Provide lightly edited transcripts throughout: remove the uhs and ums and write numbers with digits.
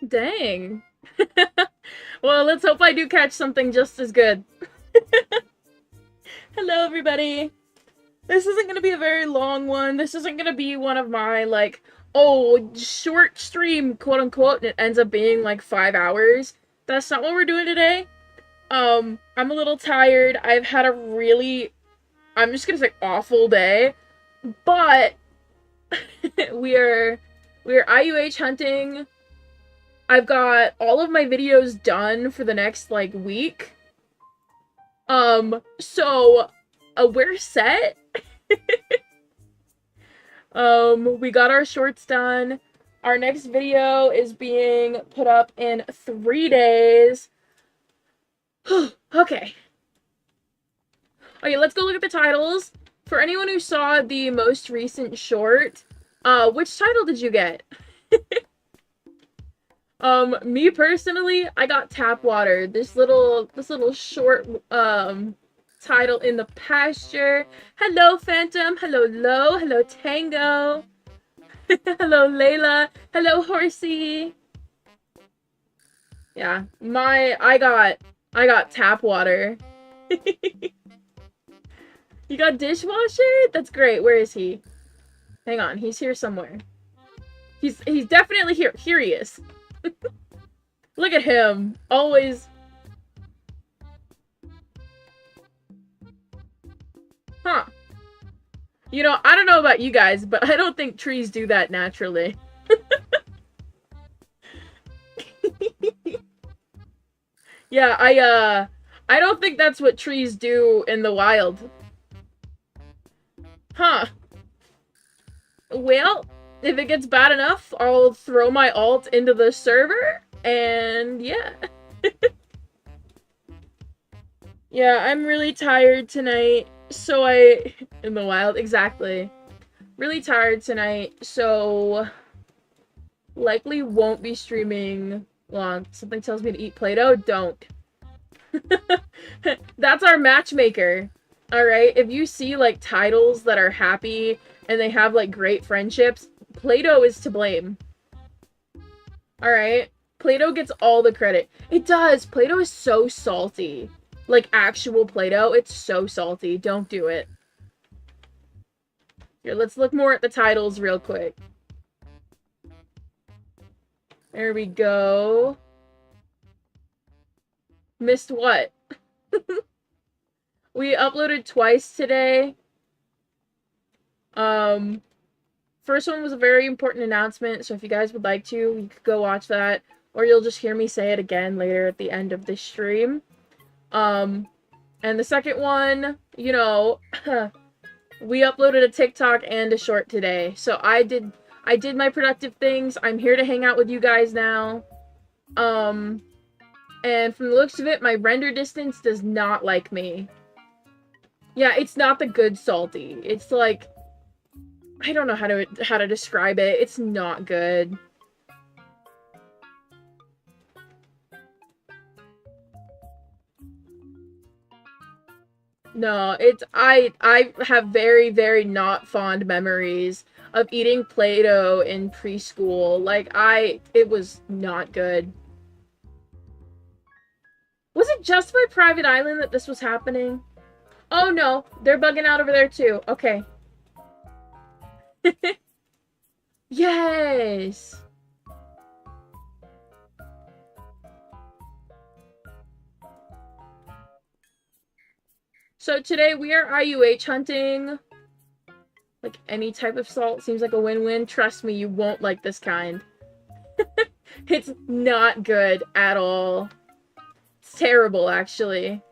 Dang. Well, let's hope I do catch something just as good. Hello, everybody. This isn't going to be a very long one. This isn't going to be one of my, like, oh, short stream, quote-unquote, and it ends up being, like, 5 hours. That's not what we're doing today. I'm a little tired. I've had a really, I'm just going to say awful day. But we're IUH hunting. I've got all of my videos done for the next, like, week. So, we're set. We got our shorts done. Our next video is being put up in 3 days. Okay. Okay, let's go look at the titles. For anyone who saw the most recent short, which title did you get? Me personally, I got Tap Water. This little short, title in the pasture. Hello, Phantom. Hello, Lo. Hello, Tango. Hello, Layla. Hello, Horsey. Yeah, I got Tap Water. You got Dishwasher? That's great. Where is he? Hang on, he's here somewhere. He's definitely here. Here he is. Look at him. Always. Huh. You know, I don't know about you guys, but I don't think trees do that naturally. Yeah, I don't think that's what trees do in the wild. Huh. Well, if it gets bad enough, I'll throw my alt into the server, and yeah. Yeah, I'm really tired tonight, so in the wild, exactly. Really tired tonight, so likely won't be streaming long. Something tells me to eat Play-Doh. Don't. That's our matchmaker. Alright? If you see, like, titles that are happy and they have, like, great friendships, Play-Doh is to blame. Alright? Play-Doh gets all the credit. It does! Play-Doh is so salty. Like, actual Play-Doh, it's so salty. Don't do it. Here, let's look more at the titles real quick. There we go. Missed what? We uploaded twice today. First one was a very important announcement, so if you guys would like to, you could go watch that, or you'll just hear me say it again later at the end of this stream. And the second one, you know, we uploaded a TikTok and a short today, so I did my productive things. I'm here to hang out with you guys now. And from the looks of it, my render distance does not like me. Yeah, it's not the good salty. It's like, I don't know how to describe it. It's not good. No, it's I have very, very not fond memories of eating Play-Doh in preschool. Like, it was not good. Was it just my private island that this was happening? Oh no, they're bugging out over there too. Okay. Yes! So today we are IUH hunting. Like, any type of salt seems like a win-win. Trust me, you won't like this kind. It's not good at all. It's terrible, actually.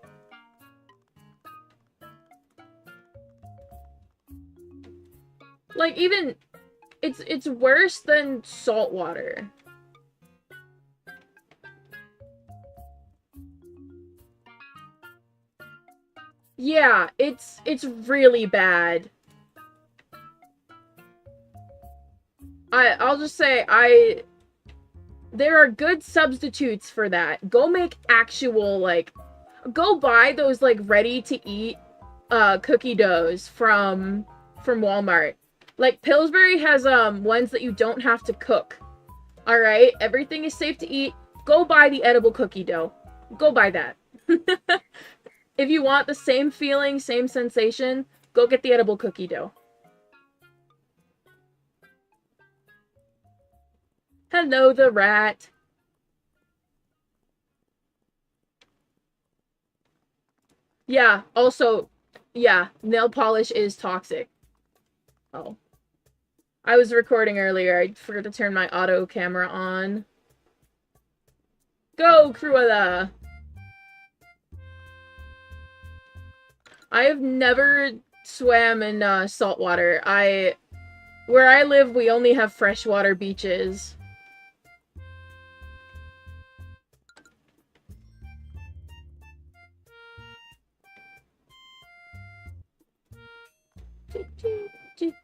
Like, even... It's worse than saltwater. Yeah, it's really bad. I'll just say, there are good substitutes for that. Go make actual, like, go buy those, like, ready-to-eat, cookie doughs from Walmart. Like, Pillsbury has, ones that you don't have to cook. Alright? Everything is safe to eat. Go buy the edible cookie dough. Go buy that. If you want the same feeling, same sensation, go get the edible cookie dough. Hello, the rat. Yeah, also, yeah, nail polish is toxic. Oh. I was recording earlier. I forgot to turn my auto camera on. Go, Cruella! I have never swam in saltwater. Where I live, we only have freshwater beaches.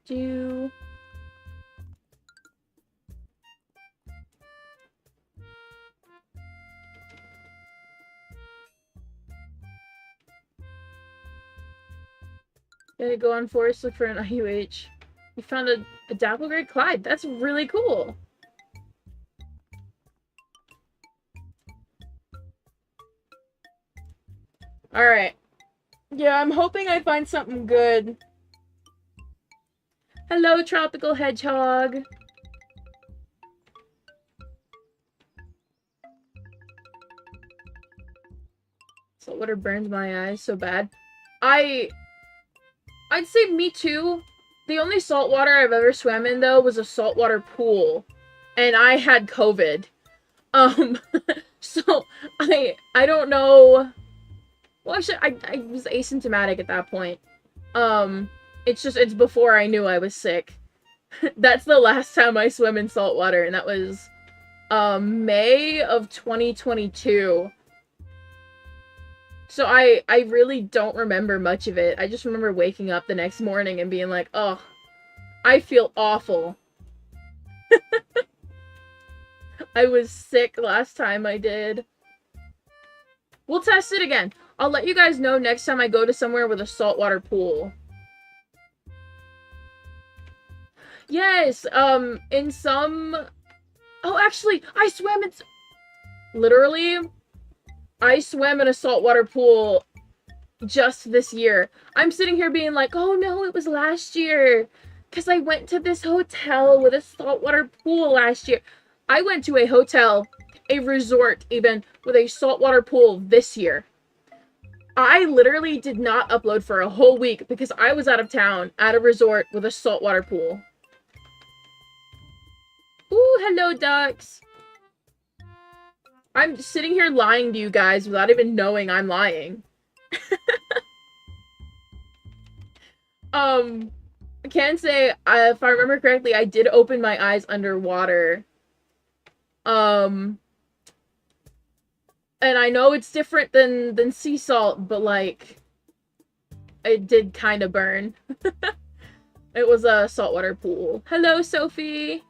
Do. Gonna go on forest, look for an IUH. You found a Dapplegray Clyde. That's really cool. Alright. Yeah, I'm hoping I find something good. Hello, Tropical Hedgehog. Saltwater burns my eyes so bad. I'd say me too. The only saltwater I've ever swam in, though, was a saltwater pool. And I had COVID. So, I don't know... Well, actually, I was asymptomatic at that point. It's before I knew I was sick. That's the last time I swam in saltwater, and that was, May of 2022. So I really don't remember much of it. I just remember waking up the next morning and being like, oh, I feel awful. I was sick last time I did. We'll test it again. I'll let you guys know next time I go to somewhere with a saltwater pool. Yes, in some... Oh, actually, I swam in... Literally, I swam in a saltwater pool just this year. I'm sitting here being like, oh no, it was last year. Because I went to this hotel with a saltwater pool last year. I went to a hotel, a resort even, with a saltwater pool this year. I literally did not upload for a whole week because I was out of town at a resort with a saltwater pool. Ooh, hello, ducks. I'm sitting here lying to you guys without even knowing I'm lying. I can say, if I remember correctly, I did open my eyes underwater. And I know it's different than sea salt, but, like, it did kind of burn. It was a saltwater pool. Hello, Sophie!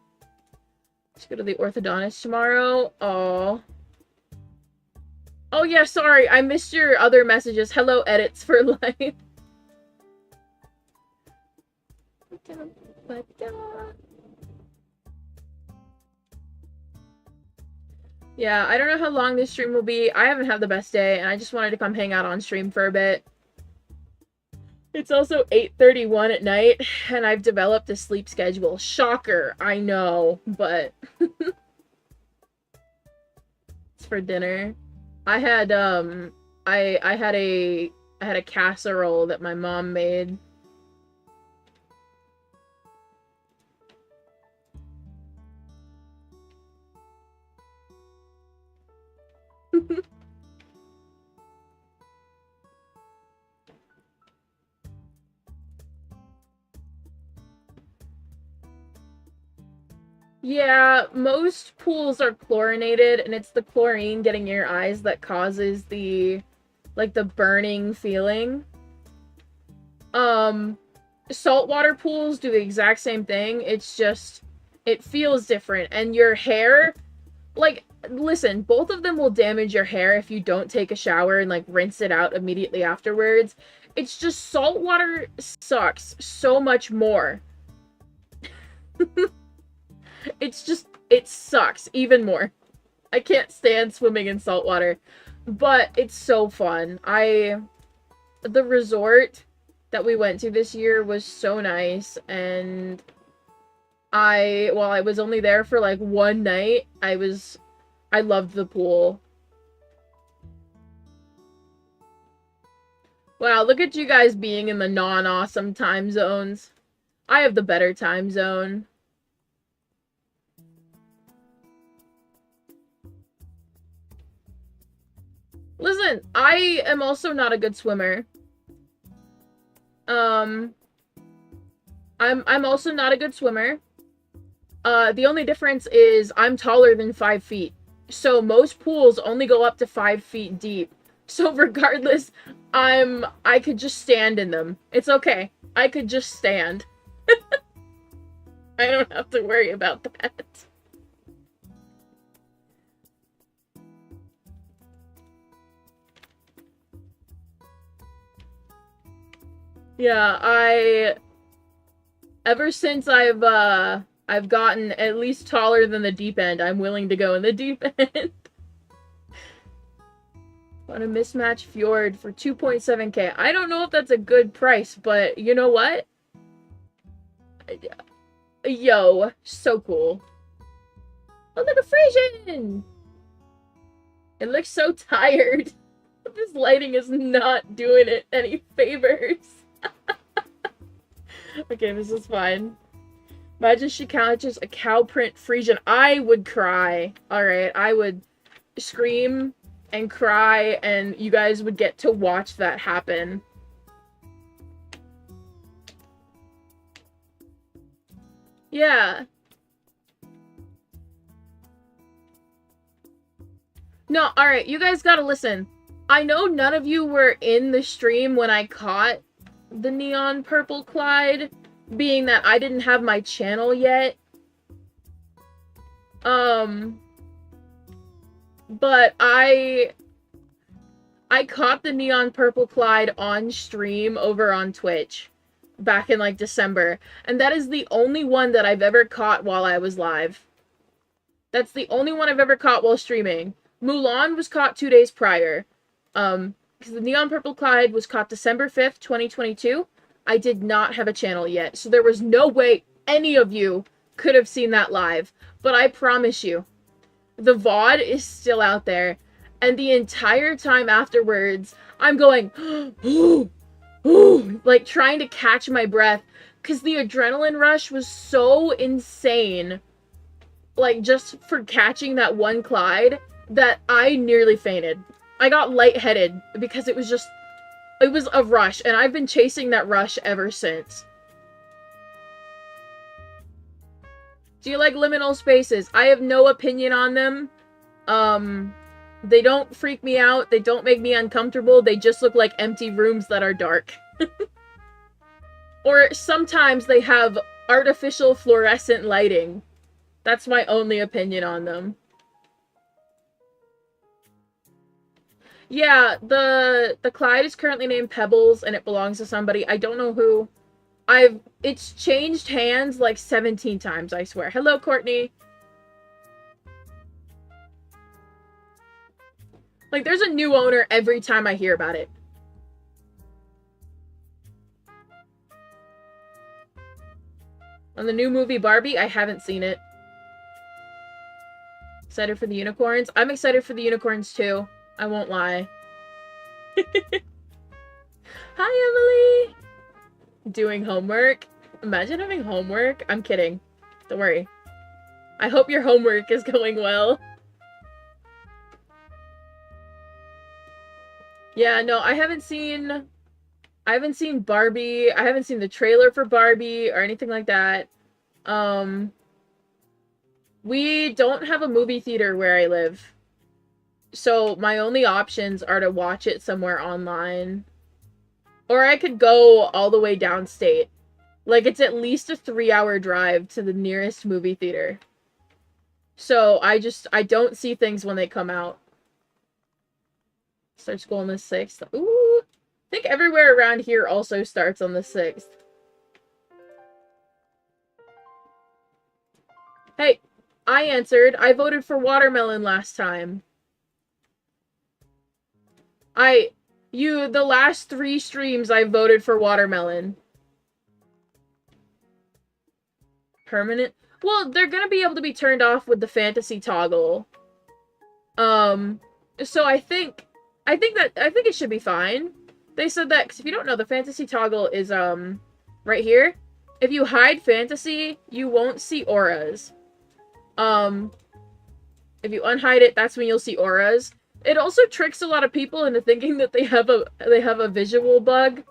Let's go to the orthodontist tomorrow. Aww. Oh yeah, sorry, I missed your other messages. Hello, edits for life. Yeah, I don't know how long this stream will be. I haven't had the best day, and I just wanted to come hang out on stream for a bit. It's also 8:31 at night, and I've developed a sleep schedule. Shocker, I know, but it's for dinner. I had I had a casserole that my mom made. Yeah, most pools are chlorinated, and it's the chlorine getting in your eyes that causes the, like, the burning feeling. Saltwater pools do the exact same thing. It's just, it feels different, and your hair, like, listen, both of them will damage your hair if you don't take a shower and, like, rinse it out immediately afterwards. It's just saltwater sucks so much more. It's just, it sucks even more. I can't stand swimming in saltwater, but it's so fun. The resort that we went to this year was so nice, and while I was only there for like one night, I loved the pool. Wow, look at you guys being in the non-awesome time zones. I have the better time zone. Listen, I am also not a good swimmer. I'm also not a good swimmer. The only difference is I'm taller than 5 feet. So most pools only go up to 5 feet deep. So regardless, I could just stand in them. It's okay. I could just stand. I don't have to worry about that. Yeah, ever since I've gotten at least taller than the deep end, I'm willing to go in the deep end. Want a mismatched fjord for 2.7k. I don't know if that's a good price, but you know what? Yo, so cool. Oh, look, a Frisian! It looks so tired. This lighting is not doing it any favors. Okay, this is fine. Imagine she catches a cow print Friesian. I would cry. Alright, I would scream and cry, and you guys would get to watch that happen. Yeah. No, alright, you guys gotta listen. I know none of you were in the stream when I caught the neon purple Clyde, being that I didn't have my channel yet. But I caught the neon purple Clyde on stream over on Twitch back in like December, and that is the only one that I've ever caught while I was live. That's the only one I've ever caught while streaming. Mulan was caught 2 days prior. Because the neon purple Clyde was caught December 5th, 2022. I did not have a channel yet, so there was no way any of you could have seen that live. But I promise you, the VOD is still out there. And the entire time afterwards, I'm going, ooh, ooh, like trying to catch my breath. Because the adrenaline rush was so insane. Like, just for catching that one Clyde, that I nearly fainted. I got lightheaded because it was a rush, and I've been chasing that rush ever since. Do you like liminal spaces? I have no opinion on them. They don't freak me out. They don't make me uncomfortable. They just look like empty rooms that are dark. Or sometimes they have artificial fluorescent lighting. That's my only opinion on them. Yeah, the Clyde is currently named Pebbles, and it belongs to somebody. I don't know who. It's changed hands like 17 times, I swear. Hello, Courtney. Like, there's a new owner every time I hear about it. On the new movie Barbie, I haven't seen it. Excited for the unicorns? I'm excited for the unicorns too. I won't lie. Hi, Emily! Doing homework? Imagine having homework. I'm kidding. Don't worry. I hope your homework is going well. Yeah, no, I haven't seen Barbie. I haven't seen the trailer for Barbie or anything like that. We don't have a movie theater where I live. So my only options are to watch it somewhere online. Or I could go all the way downstate. Like, it's at least a 3-hour drive to the nearest movie theater. So I don't see things when they come out. Start school on the 6th. Ooh! I think everywhere around here also starts on the 6th. Hey, I answered. I voted for watermelon last time. The last 3 streams I voted for watermelon. Permanent? Well, they're gonna be able to be turned off with the fantasy toggle. So I think it should be fine. They said that, because if you don't know, the fantasy toggle is, right here. If you hide fantasy, you won't see auras. If you unhide it, that's when you'll see auras. It also tricks a lot of people into thinking that they have a visual bug.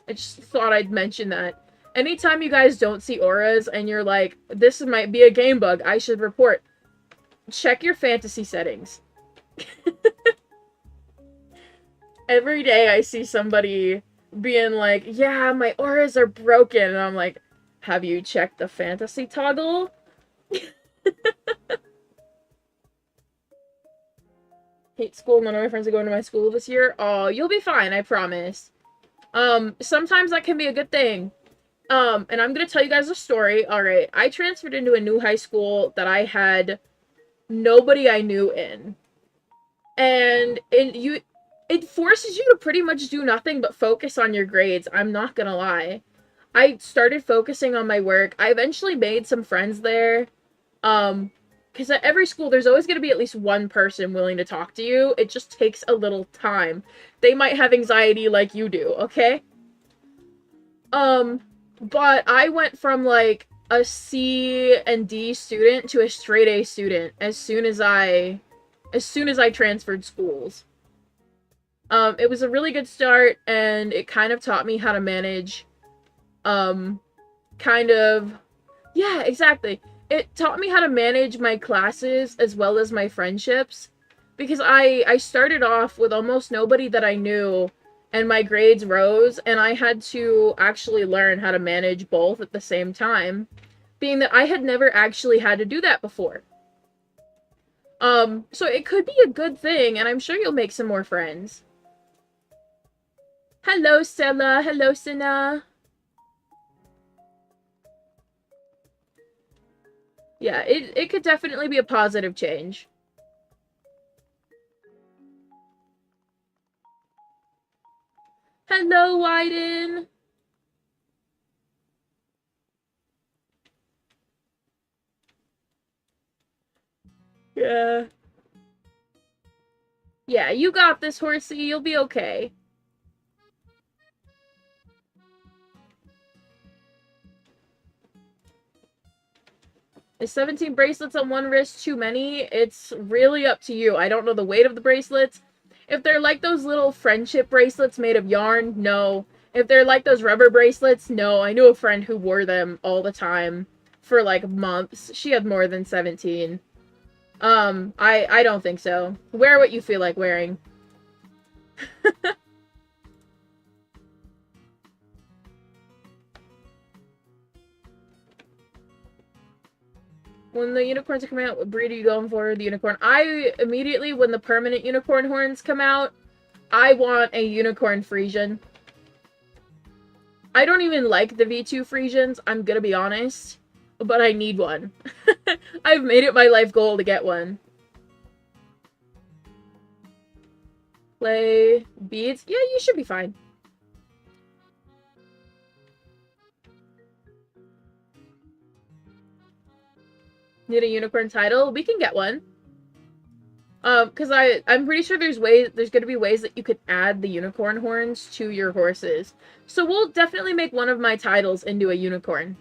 I just thought I'd mention that. Anytime you guys don't see auras and you're like, this might be a game bug, I should report. Check your fantasy settings. Every day I see somebody being like, yeah, my auras are broken. And I'm like, have you checked the fantasy toggle? Hate school. None of my friends are going to my school this year. Oh, you'll be fine, I promise. Sometimes that can be a good thing. And I'm gonna tell you guys a story. Alright, I transferred into a new high school that I had nobody I knew in. And it forces you to pretty much do nothing but focus on your grades. I'm not gonna lie. I started focusing on my work. I eventually made some friends there. Because at every school, there's always going to be at least one person willing to talk to you. It just takes a little time. They might have anxiety like you do, okay? But I went from, like, a C and D student to a straight A student as soon as I transferred schools. It was a really good start, and it kind of taught me how to manage, yeah, exactly. It taught me how to manage my classes as well as my friendships, because I started off with almost nobody that I knew, and my grades rose, and I had to actually learn how to manage both at the same time, being that I had never actually had to do that before. So it could be a good thing, and I'm sure you'll make some more friends. Hello, Stella. Hello, Sina. Yeah, it could definitely be a positive change. Hello, Wyden. Yeah. Yeah, you got this, horsey. You'll be okay. Is 17 bracelets on one wrist too many? It's really up to you. I don't know the weight of the bracelets. If they're like those little friendship bracelets made of yarn, no. If they're like those rubber bracelets, no. I knew a friend who wore them all the time for like months. She had more than 17. I don't think so. Wear what you feel like wearing. When the unicorns come out, what breed are you going for? The unicorn. I immediately, when the permanent unicorn horns come out, I want a unicorn Friesian. I don't even like the V2 Friesians, I'm gonna be honest, but I need one. I've made it my life goal to get one. Play beads? Yeah, you should be fine. Need a unicorn title? We can get one. Because I'm pretty sure there's gonna be ways that you could add the unicorn horns to your horses. So we'll definitely make one of my titles into a unicorn.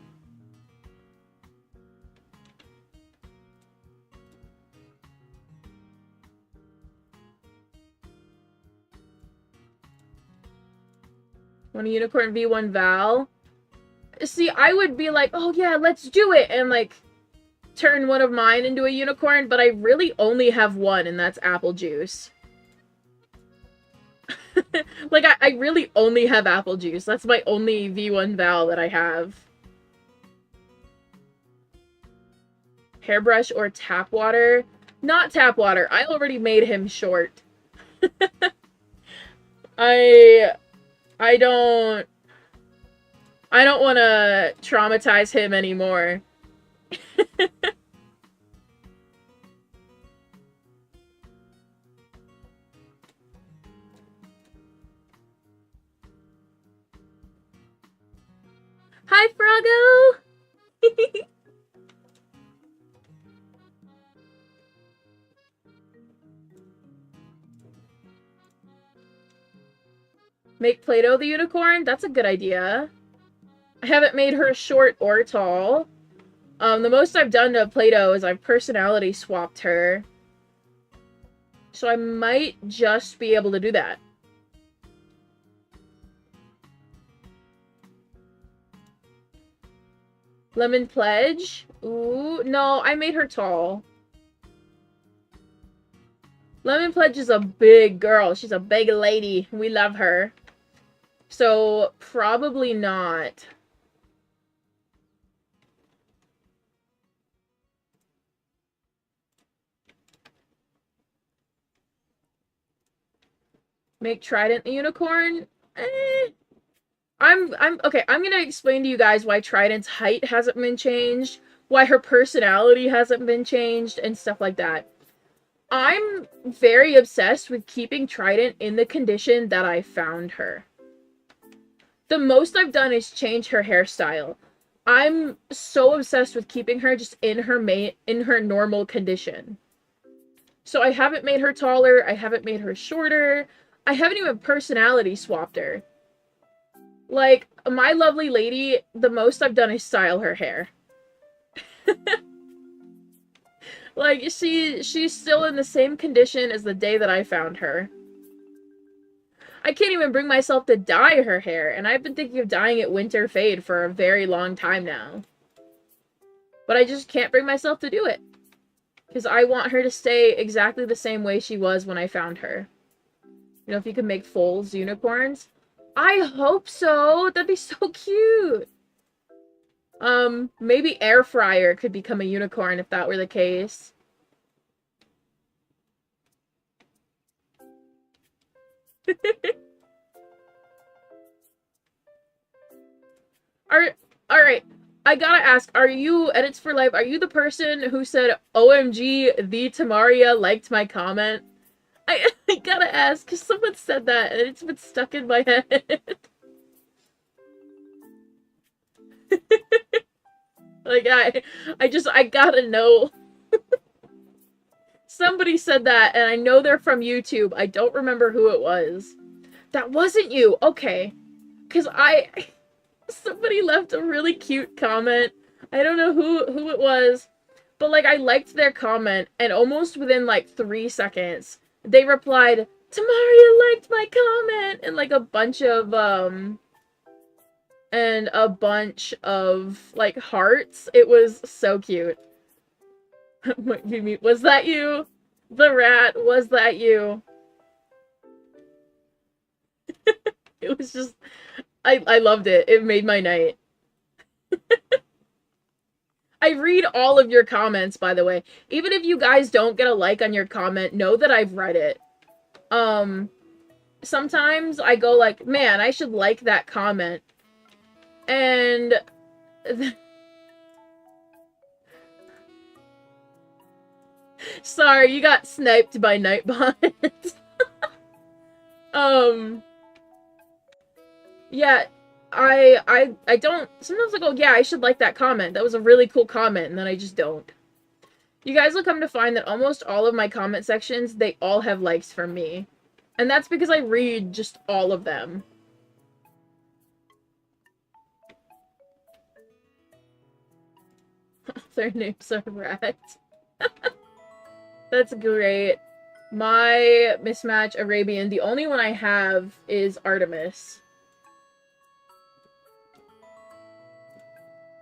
Want a unicorn V1 Val? See, I would be like, oh yeah, let's do it, and like, turn one of mine into a unicorn, but I really only have one, and that's apple juice. Like, I really only have apple juice. That's my only V1 Val that I have. Hairbrush or tap water? Not tap water. I already made him short. I don't want to traumatize him anymore. Hi, Froggo! Make Play-Doh the unicorn? That's a good idea. I haven't made her short or tall. The most I've done to Play-Doh is I've personality swapped her. So I might just be able to do that. Lemon Pledge? Ooh, no, I made her tall. Lemon Pledge is a big girl. She's a big lady. We love her. So, probably not. Make Trident the unicorn? Okay, I'm gonna explain to you guys why Trident's height hasn't been changed, why her personality hasn't been changed, and stuff like that. I'm very obsessed with keeping Trident in the condition that I found her. The most I've done is change her hairstyle. I'm so obsessed with keeping her just in her normal condition. So I haven't made her taller, I haven't made her shorter, I haven't even personality swapped her. Like, my lovely lady, the most I've done is style her hair. Like, she's still in the same condition as the day that I found her. I can't even bring myself to dye her hair, and I've been thinking of dyeing it winter fade for a very long time now. But I just can't bring myself to do it. Because I want her to stay exactly the same way she was when I found her. You know, if you could make foals unicorns. I hope so! That'd be so cute! Maybe Air Fryer could become a unicorn if that were the case. Alright, I gotta ask, are you, Edits for Life, are you the person who said, OMG, the Temaria liked my comment? I gotta ask, because someone said that, and it's been stuck in my head. Like, I gotta know. Somebody said that, and I know they're from YouTube. I don't remember who it was. That wasn't you. Okay. Because somebody left a really cute comment. I don't know who it was. But, like, I liked their comment, and almost within, like, 3 seconds, they replied, Temaria liked my comment! And, like, a bunch of, like, hearts. It was so cute. Was that you? The rat, was that you? It was just... I loved it. It made my night. I read all of your comments, by the way. Even if you guys don't get a like on your comment, know that I've read it. Sometimes I go like, man, I should like that comment. And... Sorry, you got sniped by Nightbot. Yeah, I don't... Sometimes I go, yeah, I should like that comment. That was a really cool comment, and then I just don't. You guys will come to find that almost all of my comment sections, they all have likes from me. And that's because I read just all of them. Their names are rat. That's great. My mismatch Arabian, the only one I have is Artemis.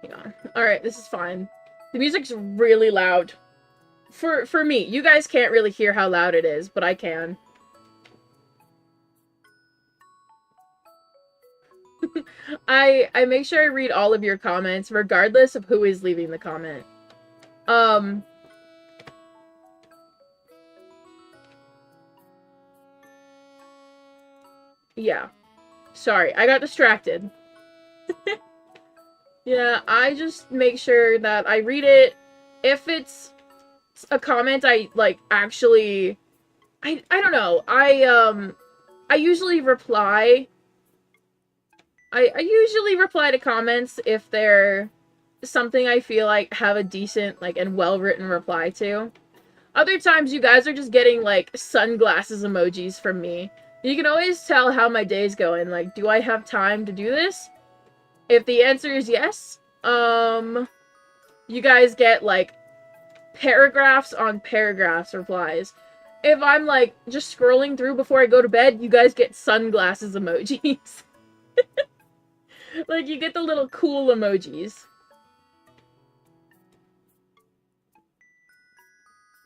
Hang on. Alright, this is fine. The music's really loud. For me. You guys can't really hear how loud it is, but I can. I make sure I read all of your comments, regardless of who is leaving the comment. Yeah. Sorry, I got distracted. Yeah, I just make sure that I read it. If it's a comment I, like, actually... I don't know. I usually reply... I usually reply to comments if they're something I feel like have a decent, like, and well-written reply to. Other times, you guys are just getting, like, sunglasses emojis from me. You can always tell how my day's going. Like, do I have time to do this? If the answer is yes, you guys get, like, paragraphs on paragraphs replies. If I'm, like, just scrolling through before I go to bed, you guys get sunglasses emojis. Like, you get the little cool emojis.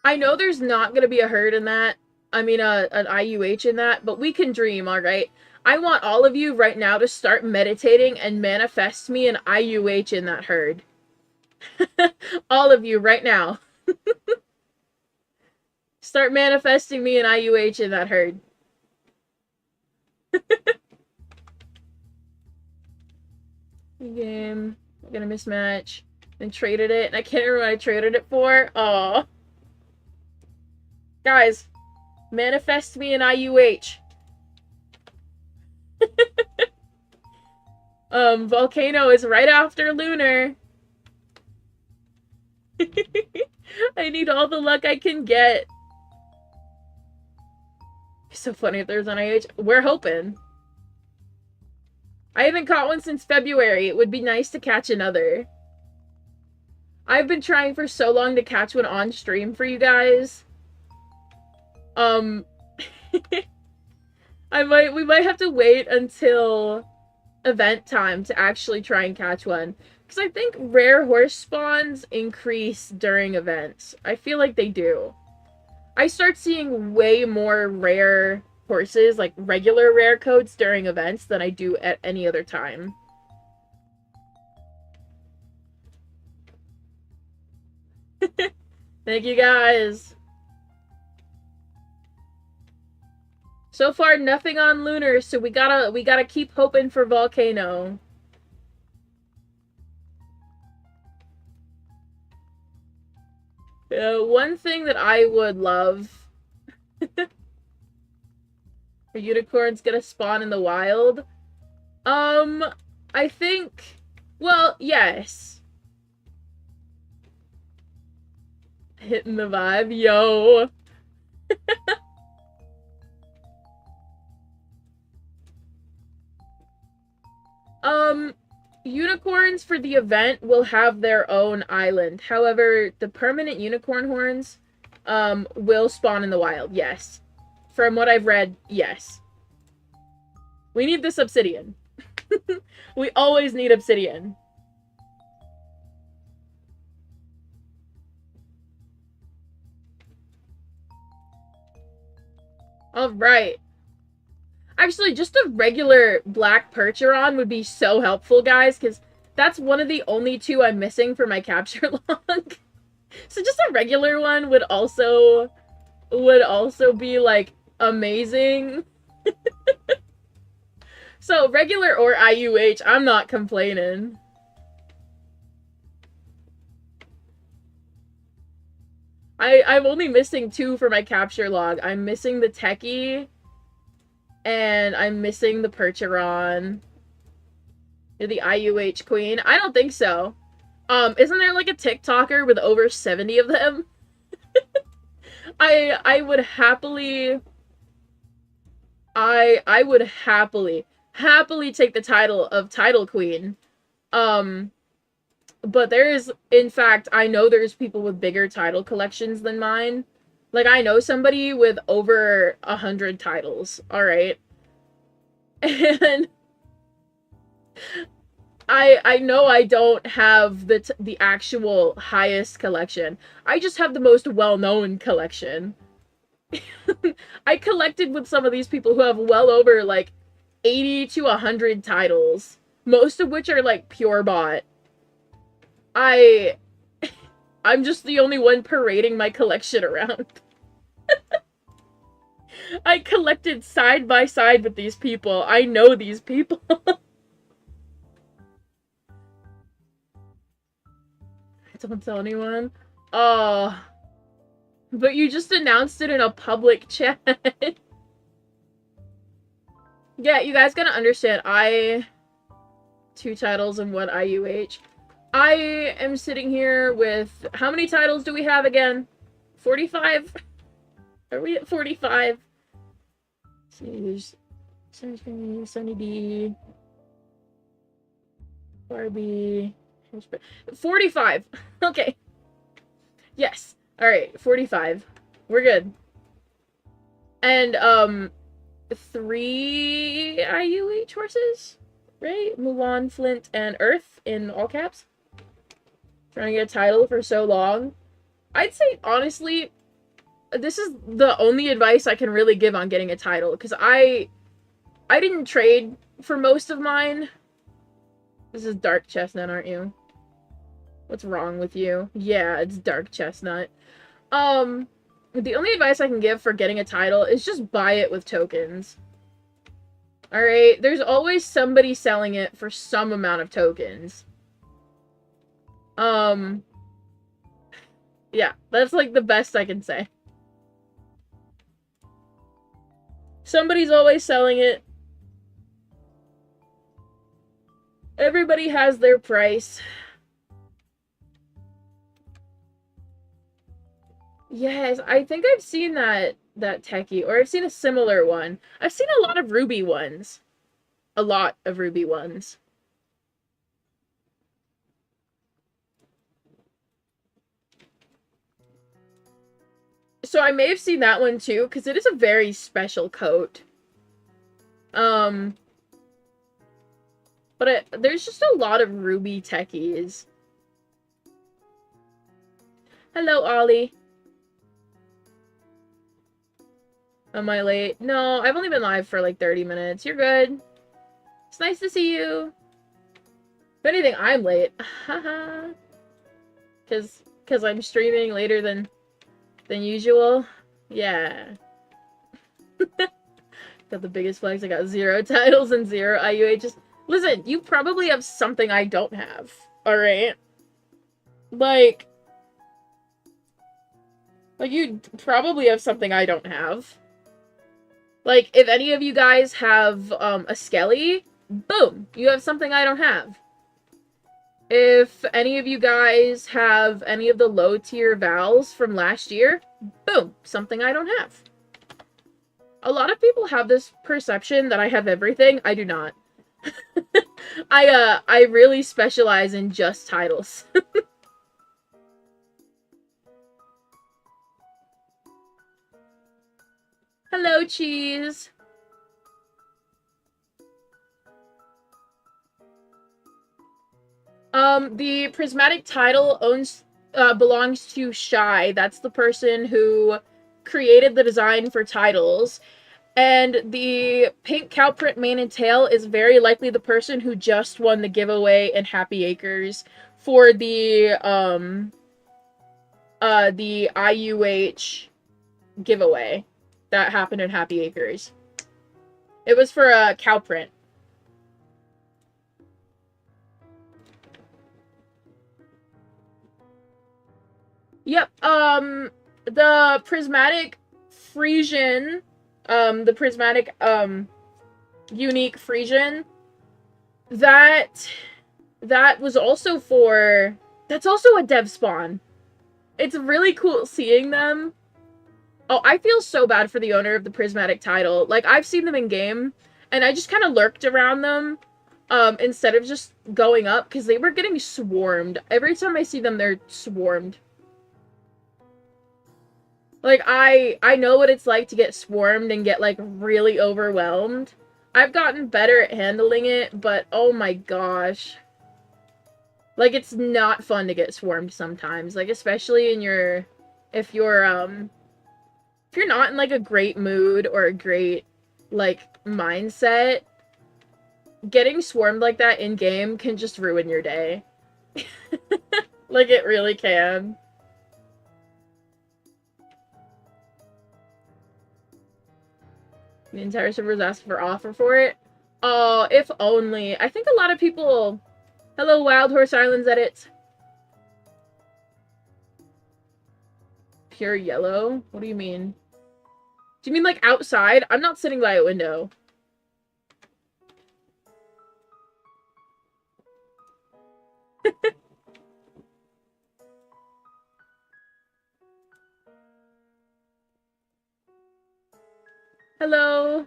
I know there's not gonna be a herd in that. I mean, an IUH in that, but we can dream, alright? I want all of you right now to start meditating and manifest me an IUH in that herd. All of you right now. Start manifesting me an IUH in that herd. Game. I'm gonna mismatch. And traded it. And I can't remember what I traded it for. Aww. Guys. Manifest me an IUH. Volcano is right after Lunar. I need all the luck I can get. It's so funny if there's an IUH. We're hoping. I haven't caught one since February. It would be nice to catch another. I've been trying for so long to catch one on stream for you guys. We might have to wait until event time to actually try and catch one. Because I think rare horse spawns increase during events. I feel like they do. I start seeing way more rare horses, like regular rare codes during events than I do at any other time. Thank you guys. So far, nothing on Lunar, so we gotta keep hoping for Volcano. One thing that I would love... Are unicorns gonna spawn in the wild? I think... Well, yes. Hitting the vibe. Yo! Unicorns for the event will have their own island. However, the permanent unicorn horns, will spawn in the wild, yes. From what I've read, yes. We need this obsidian. We always need obsidian. Alright. Actually, just a regular black Percheron would be so helpful, guys, because that's one of the only two I'm missing for my capture log. So just a regular one would also be, like, amazing. So, regular or IUH, I'm not complaining. I'm only missing two for my capture log. I'm missing the Techie, and I'm missing the Percheron. You're the IUH queen? I don't think so. Isn't there like a TikToker with over 70 of them? I would happily take the title of Title Queen. But there's, in fact, I know there's people with bigger title collections than mine. Like, I know somebody with over 100 titles, alright? And I know I don't have the actual highest collection. I just have the most well-known collection. I collected with some of these people who have well over, like, 80 to 100 titles. Most of which are, like, pure bot. I'm just the only one parading my collection around. I collected side by side with these people. I know these people. Don't tell anyone. Oh. But you just announced it in a public chat. Yeah, you guys gotta understand, 2 titles and 1 IUH. I am sitting here with... How many titles do we have again? 45? Are we at 45? So there's Sunny D, Barbie... 45! Okay. Yes. Alright, 45. We're good. And, 3 IUH horses? Right? Mulan, Flint, and Earth in all caps. Trying to get a title for so long. I'd say, honestly, this is the only advice I can really give on getting a title, because I didn't trade for most of mine. This is dark chestnut, aren't you? What's wrong with you? Yeah, it's dark chestnut. The only advice I can give for getting a title is just buy it with tokens. Alright? There's always somebody selling it for some amount of tokens. Yeah, that's like the best I can say. Somebody's always selling it. Everybody has their price. Yes, I think I've seen that techie, or I've seen a similar one. I've seen a lot of Ruby ones. A lot of Ruby ones. So I may have seen that one too, because it is a very special coat. But there's just a lot of Ruby techies. Hello, Ollie. Am I late? No, I've only been live for like 30 minutes. You're good. It's nice to see you. If anything, I'm late. Haha. Cause I'm streaming later than usual. Yeah. Got the biggest flex. I got 0 titles and 0 IUHs. Listen, you probably have something I don't have. Alright? Like, you probably have something I don't have. Like, if any of you guys have, a Skelly, boom, you have something I don't have. If any of you guys have any of the low tier vowels from last year, boom, something I don't have. A lot of people have this perception that I have everything. I do not. I really specialize in just titles. Hello, cheese. The prismatic title belongs to Shy. That's the person who created the design for titles. And the pink cow print mane and tail is very likely the person who just won the giveaway in Happy Acres for the IUH giveaway that happened in Happy Acres. It was for a cow print. Yep, the prismatic Friesian, the prismatic, unique Friesian, that was also for, that's also a dev spawn. It's really cool seeing them. Oh, I feel so bad for the owner of the prismatic title. Like, I've seen them in game, and I just kind of lurked around them, instead of just going up, because they were getting swarmed. Every time I see them, they're swarmed. Like, I know what it's like to get swarmed and get, like, really overwhelmed. I've gotten better at handling it, but oh my gosh. Like, it's not fun to get swarmed sometimes. Like, especially in your... If you're not in, like, a great mood or a great, like, mindset, getting swarmed like that in-game can just ruin your day. Like, it really can. The entire server was asking for offer for it. Oh, if only. I think a lot of people... Hello, Wild Horse Islands edits. Pure yellow? What do you mean? Do you mean, like, outside? I'm not sitting by a window. Hello.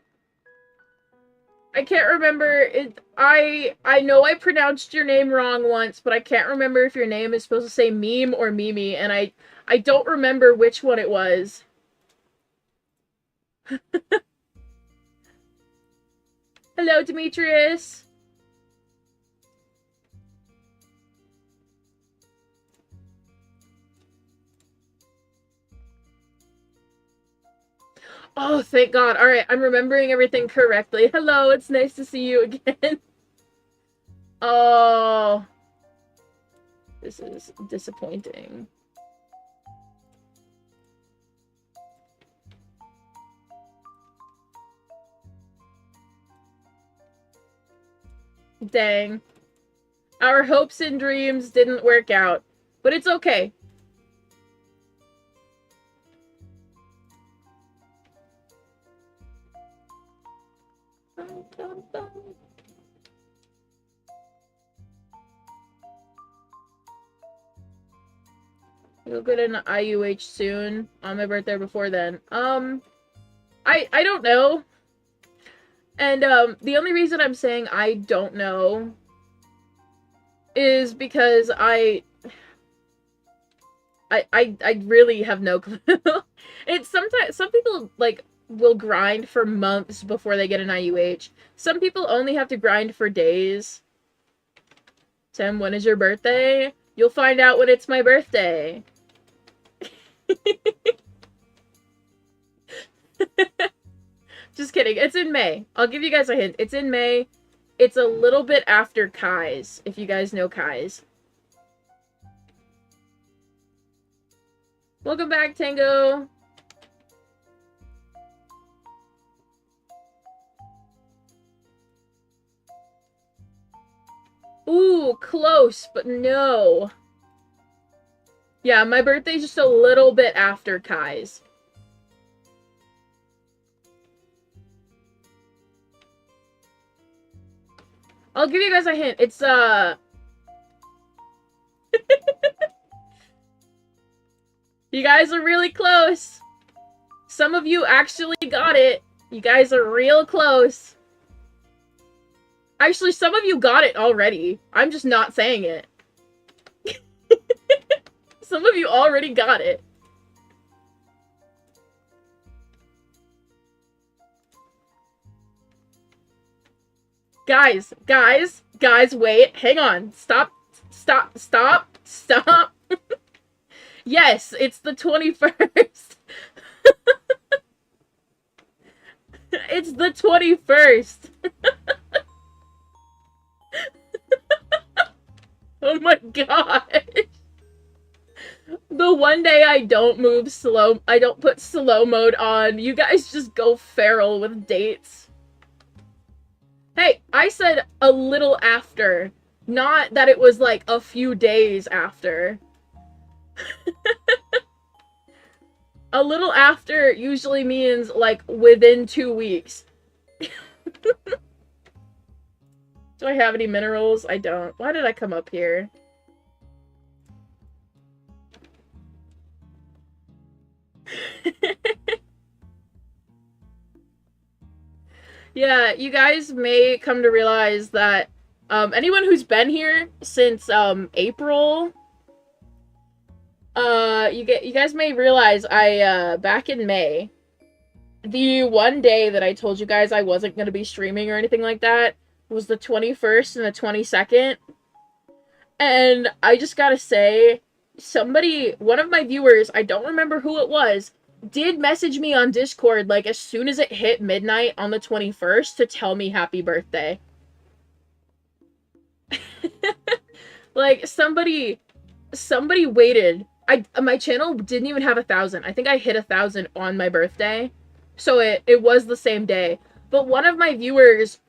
I can't remember it. I know I pronounced your name wrong once, but I can't remember if your name is supposed to say meme or Mimi, and I don't remember which one it was. Hello, Demetrius. Oh, thank God. All right, I'm remembering everything correctly. Hello, it's nice to see you again. Oh, this is disappointing. Dang. Our hopes and dreams didn't work out, but it's okay. You'll get an IUH soon on my birthday before then. I don't know. And, the only reason I'm saying I don't know is because I really have no clue. It's sometimes, some people, like, will grind for months before they get an IUH. Some people only have to grind for days. Tim, when is your birthday? You'll find out when it's my birthday. Just kidding. It's in May. I'll give you guys a hint. It's in May. It's a little bit after Kai's, if you guys know Kai's. Welcome back, Tango. Ooh, close, but no. Yeah, my birthday's just a little bit after Kai's. I'll give you guys a hint. It's, You guys are really close. Some of you actually got it. You guys are real close. Actually, some of you got it already. I'm just not saying it. Some of you already got it. Guys, wait. Hang on. Stop. Yes, it's the 21st. It's the 21st. Oh my god. The one day I don't put slow mode on, you guys just go feral with dates. Hey, I said a little after, not that it was like a few days after. A little after usually means like within 2 weeks. Do I have any minerals? I don't. Why did I come up here? Yeah, you guys may come to realize that anyone who's been here since April, you guys may realize I back in May, the one day that I told you guys I wasn't going to be streaming or anything like that was the 21st and the 22nd. And I just gotta say, one of my viewers, I don't remember who it was, did message me on Discord, like, as soon as it hit midnight on the 21st to tell me happy birthday. Like, somebody waited. My channel didn't even have 1,000. I think I hit 1,000 on my birthday. So it was the same day. But one of my viewers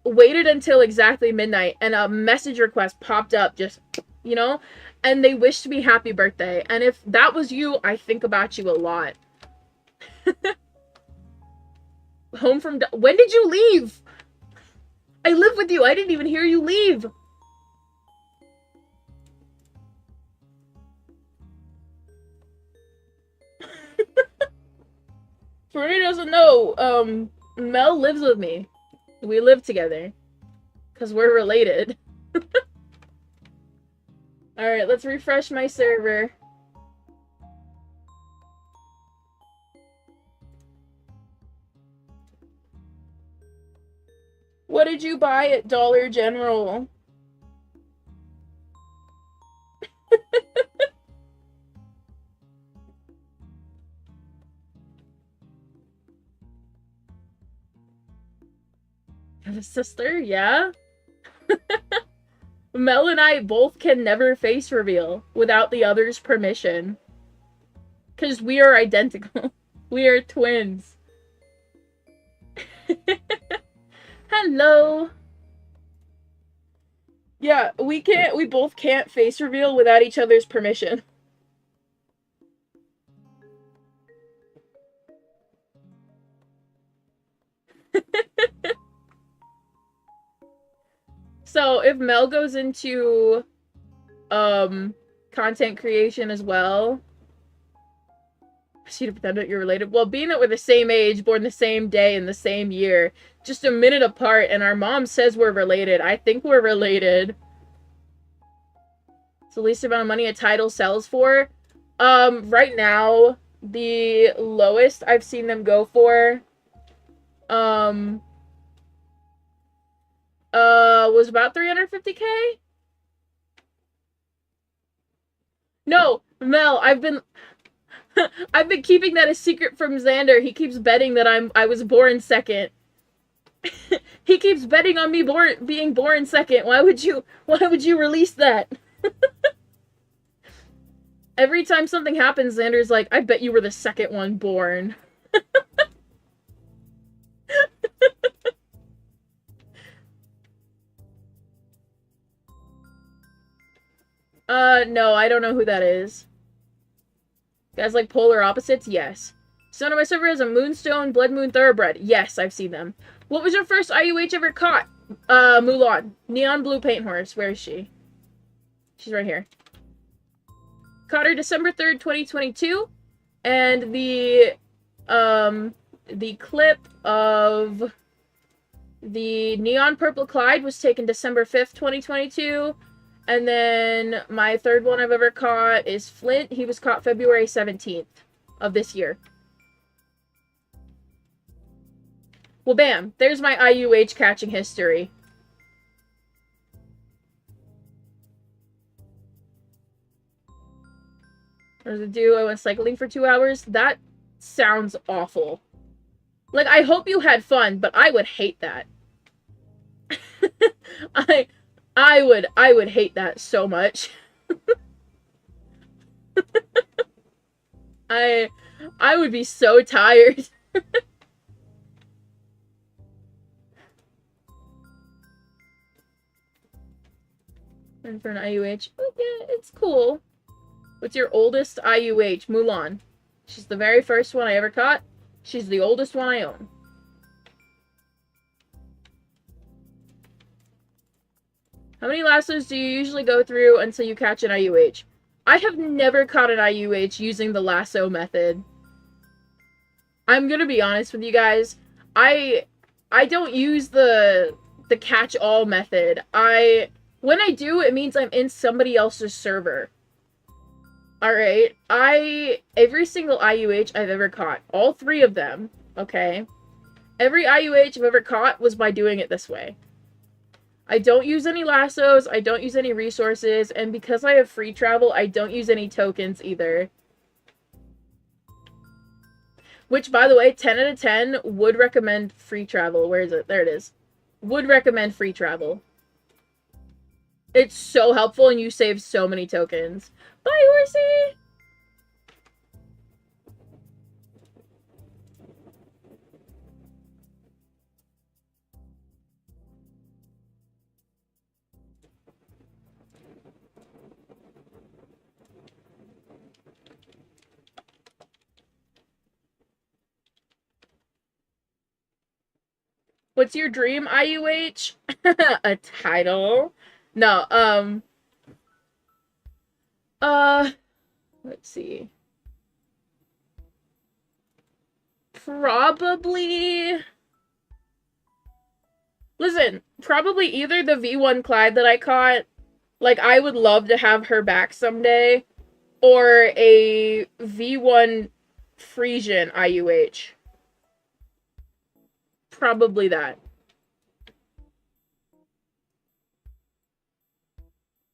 waited until exactly midnight and a message request popped up, just, you know, and they wished me happy birthday. And if that was you, I think about you a lot. Home from... When did you leave? I live with you. I didn't even hear you leave. For anyone who doesn't know, Mel lives with me. We live together. Because we're related. Alright, let's refresh my server. What did you buy at Dollar General? Sister, yeah? Mel and I both can never face reveal without the other's permission. Because we are identical. We are twins. Hello! Yeah, we both can't face reveal without each other's permission. So, if Mel goes into, content creation as well, proceed to pretend that you're related. Well, being that we're the same age, born the same day, in the same year, just a minute apart, and our mom says we're related, I think we're related. It's the least amount of money a Tidal sells for. Right now, the lowest I've seen them go for, was about 350K? No, Mel, I've been keeping that a secret from Xander. He keeps betting that I was born second. He keeps betting on me being born second. Why would you release that? Every time something happens, Xander's like, I bet you were the second one born. No, I don't know who that is. Guys like polar opposites? Yes. Someone on my server has a Moonstone Blood Moon Thoroughbred. Yes, I've seen them. What was your first IUH ever caught? Mulan. Neon blue paint horse. Where is she? She's right here. Caught her December 3rd, 2022. And the clip of the Neon Purple Clyde was taken December 5th, 2022. And then my third one I've ever caught is Flint. He was caught February 17th of this year. Well, bam. There's my IUH catching history. There's a dude, I went cycling for 2 hours. That sounds awful. Like, I hope you had fun, but I would hate that. I would hate that so much. I would be so tired. And for an IUH, oh, yeah, it's cool. What's your oldest IUH? Mulan. She's the very first one I ever caught. She's the oldest one I own. How many lassos do you usually go through until you catch an IUH? I have never caught an IUH using the lasso method. I'm gonna be honest with you guys. I don't use the catch-all method. When I do, it means I'm in somebody else's server. Alright, every single IUH I've ever caught, all 3 of them, okay? Every IUH I've ever caught was by doing it this way. I don't use any lassos, I don't use any resources, and because I have free travel, I don't use any tokens either. Which, by the way, 10 out of 10 would recommend free travel. Where is it? There it is. Would recommend free travel. It's so helpful and you save so many tokens. Bye, horsey! What's your dream IUH? A Tidal? No, let's see. Probably... Listen, probably either the V1 Clyde that I caught, like, I would love to have her back someday, or a V1 Friesian IUH. Probably that.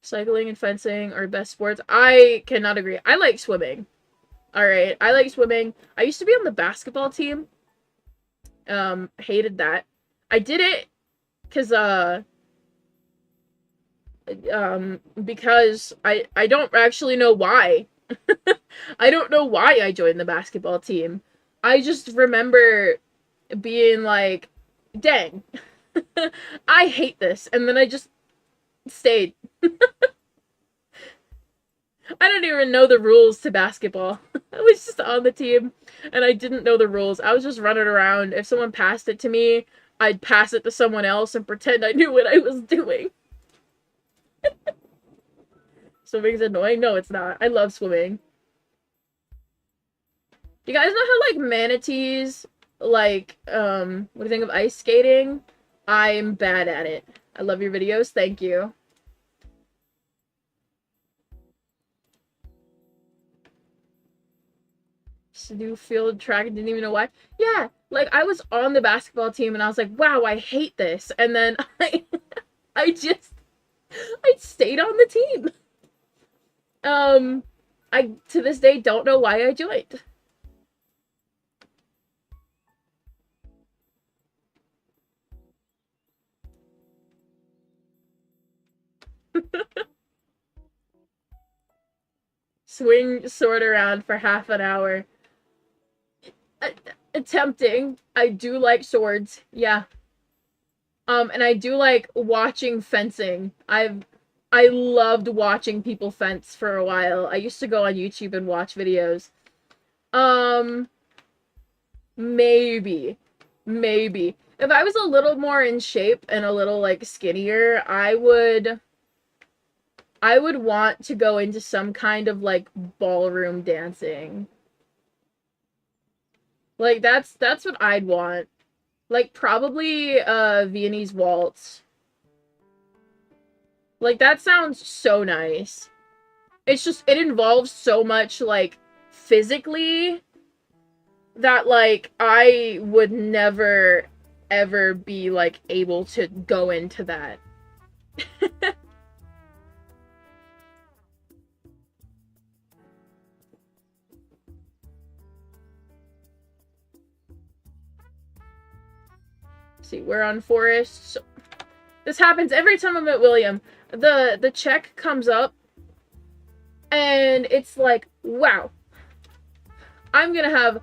Cycling and fencing are best sports. I cannot agree. I like swimming. Alright, I like swimming. I used to be on the basketball team. Hated that. I did it because I don't actually know why. I don't know why I joined the basketball team. I just remember being like, dang, I hate this. And then I just stayed. I don't even know the rules to basketball. I was just on the team, and I didn't know the rules. I was just running around. If someone passed it to me, I'd pass it to someone else and pretend I knew what I was doing. Swimming's annoying? No, it's not. I love swimming. You guys know how, like, manatees, like, what do you think of ice skating? I'm bad at it. I love your videos. Thank you. To do field track and didn't even know why. Yeah, like, I was on the basketball team and I was like, wow, I hate this. And then I stayed on the team. I, to this day, don't know why I joined. Swing sword around for half an hour. Tempting. I do like swords, yeah. And I do like watching fencing. I loved watching people fence for a while. I used to go on YouTube and watch videos. Maybe. Maybe. If I was a little more in shape and a little, like, skinnier, I would I would want to go into some kind of, like, ballroom dancing. Like, that's what I'd want. Like, probably, Viennese waltz. Like, that sounds so nice. It's just, it involves so much, like, physically that, like, I would never, ever be, like, able to go into that. See, we're on Forest. So this happens every time I'm at William. The check comes up, and it's like, wow, I'm gonna have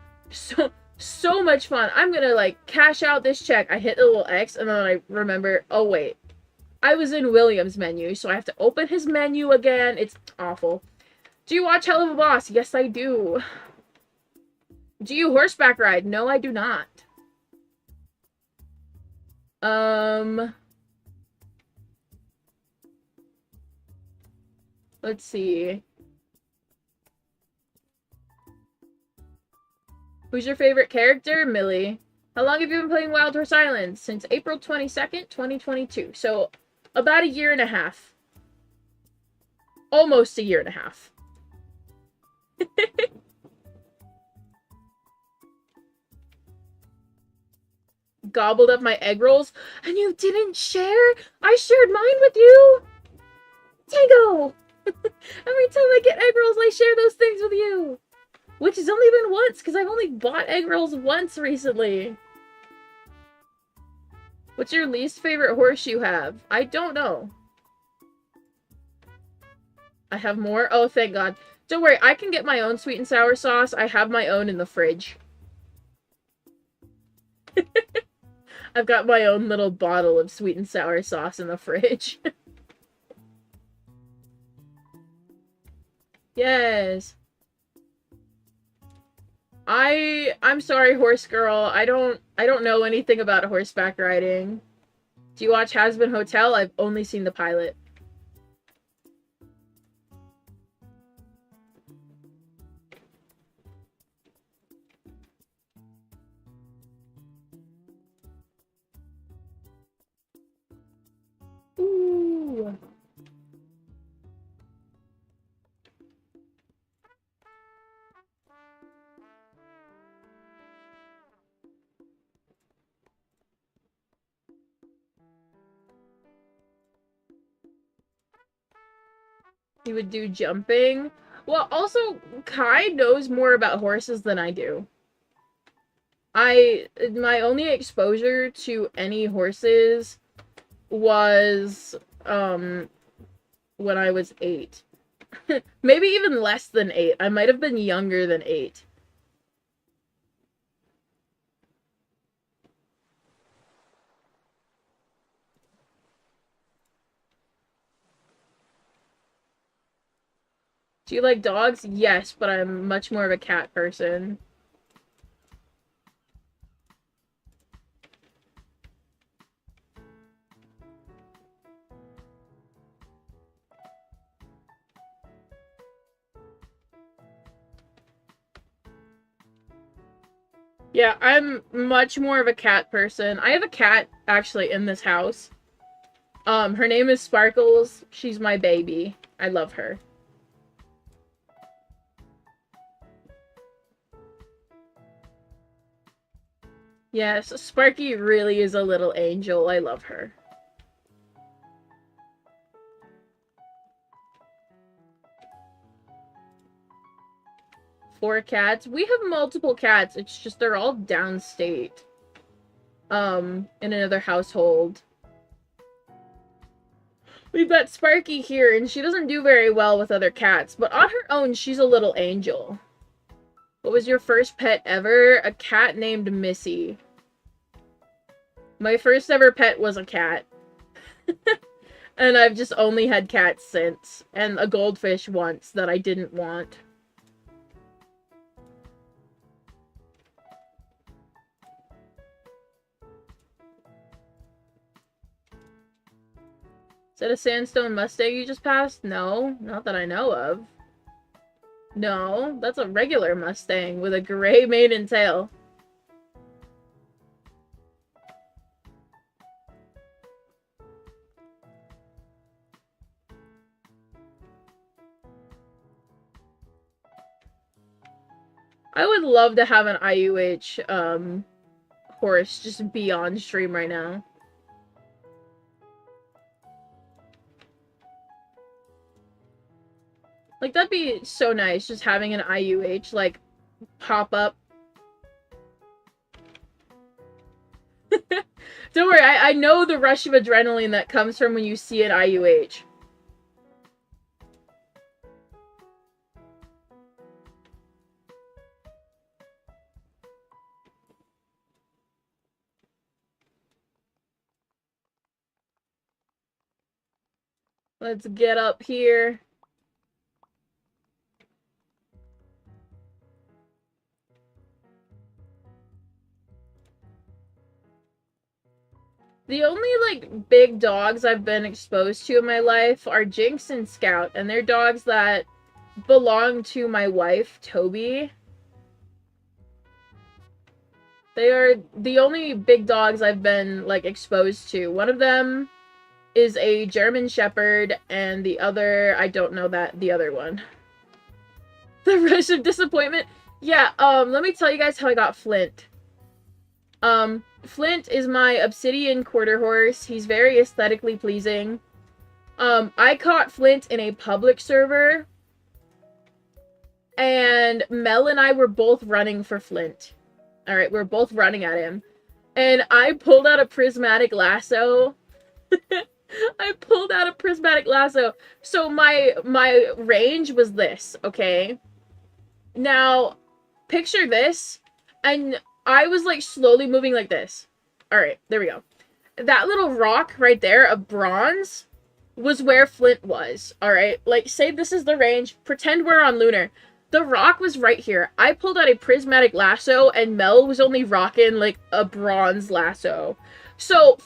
so much fun. I'm gonna, like, cash out this check. I hit the little X, and then I remember, oh wait, I was in William's menu, so I have to open his menu again. It's awful. Do you watch Hell of a Boss? Yes, I do. Do you horseback ride? No, I do not. Let's see. Who's your favorite character? Millie. How long have you been playing Wild Horse Island? Since April 22nd, 2022. So, about a year and a half. Almost a year and a half. Gobbled up my egg rolls, and you didn't share? I shared mine with you! Tango! Every time I get egg rolls, I share those things with you! Which has only been once, because I've only bought egg rolls once recently. What's your least favorite horse you have? I don't know. I have more? Oh, thank God. Don't worry, I can get my own sweet and sour sauce. I have my own in the fridge. I've got my own little bottle of sweet and sour sauce in the fridge. Yes. I'm sorry, horse girl. I don't know anything about horseback riding. Do you watch Hazbin Hotel? I've only seen the pilot. Ooh. He would do jumping. Well, also, Kai knows more about horses than I do. My only exposure to any horses was, when I was 8. Maybe even less than 8. I might have been younger than 8. Do you like dogs? Yes, but I'm much more of a cat person. Yeah, I'm much more of a cat person. I have a cat, actually, in this house. Her name is Sparkles. She's my baby. I love her. Yes, Sparky really is a little angel. I love her. Four cats. We have multiple cats. It's just they're all downstate. In another household. We've got Sparky here, and she doesn't do very well with other cats, but on her own, she's a little angel. What was your first pet ever? A cat named Missy. My first ever pet was a cat. And I've just only had cats since. And a goldfish once that I didn't want. Is that a sandstone Mustang you just passed? No, not that I know of. No, that's a regular Mustang with a gray mane and tail. I would love to have an IUH, horse just be on stream right now. Like, that'd be so nice, just having an IUH, like, pop up. Don't worry, I know the rush of adrenaline that comes from when you see an IUH. Let's get up here. The only, like, big dogs I've been exposed to in my life are Jinx and Scout, and they're dogs that belong to my wife, Toby. They are the only big dogs I've been, like, exposed to. One of them is a German Shepherd, and the other, I don't know the other one. The rush of disappointment? Yeah, let me tell you guys how I got Flint. Flint is my obsidian quarter horse. He's very aesthetically pleasing. I caught Flint in a public server, and Mel and I were both running for Flint. Alright, we're both running at him. And I pulled out a prismatic lasso. I pulled out a prismatic lasso. So my range was this, okay? Now, picture this, and I was, like, slowly moving like this. Alright, there we go. That little rock right there of bronze was where Flint was, alright? Like, say this is the range. Pretend we're on Lunar. The rock was right here. I pulled out a prismatic lasso, and Mel was only rocking, like, a bronze lasso. So,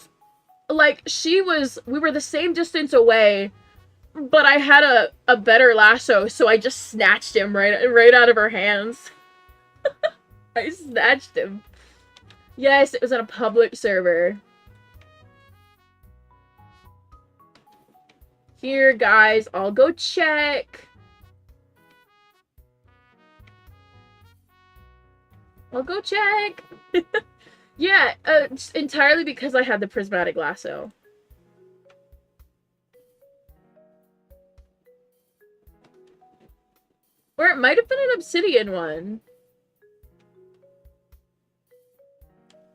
like, we were the same distance away, but I had a better lasso, so I just snatched him right out of her hands. I snatched him. Yes, it was on a public server. Here, guys, I'll go check. I'll go check. Yeah, it's entirely because I had the prismatic lasso. Or it might have been an obsidian one.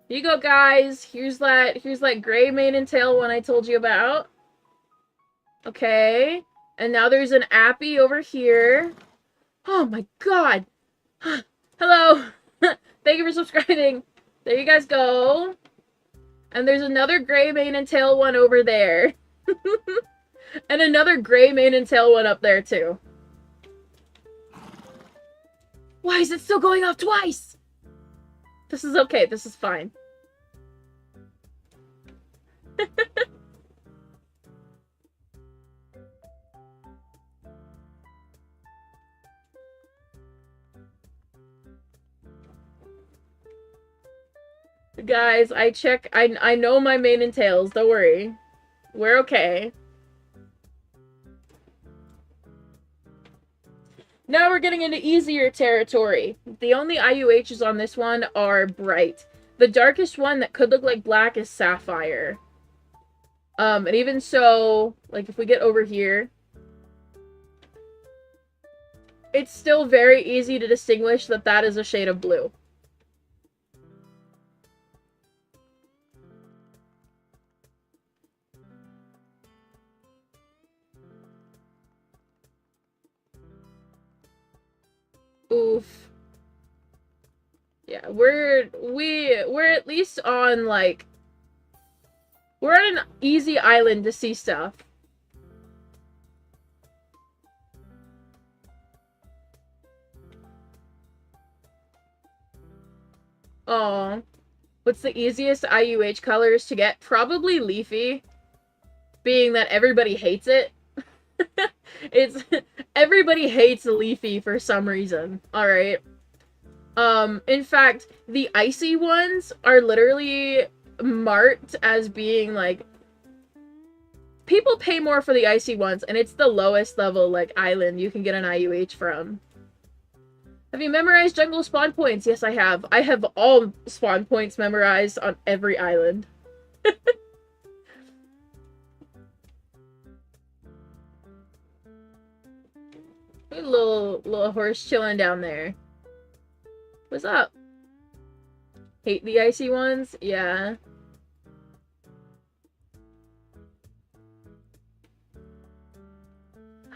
Here you go, guys. Here's that gray mane and tail one I told you about. Okay. And now there's an appy over here. Oh my god. Hello. Thank you for subscribing. There you guys go. And there's another gray mane and tail one over there. And another gray mane and tail one up there, too. Why is it still going off twice? This is okay. This is fine. Guys, I know my mane and tails, don't worry. We're okay. Now we're getting into easier territory. The only IUHs on this one are bright. The darkest one that could look like black is sapphire. And even so, like, if we get over here, it's still very easy to distinguish that that is a shade of blue. Oof. Yeah, we're at least on, like, we're on an easy island to see stuff. Aw. What's the easiest IUH colors to get? Probably leafy. being that everybody hates it. It's everybody hates Leafy for some reason. All right. In fact, the icy ones are literally marked as being like people pay more for the icy ones, and it's the lowest level like island you can get an IUH from. Have you memorized jungle spawn points? Yes, I have. I have all spawn points memorized on every island. Little horse chilling down there. What's up? Hate the icy ones? Yeah.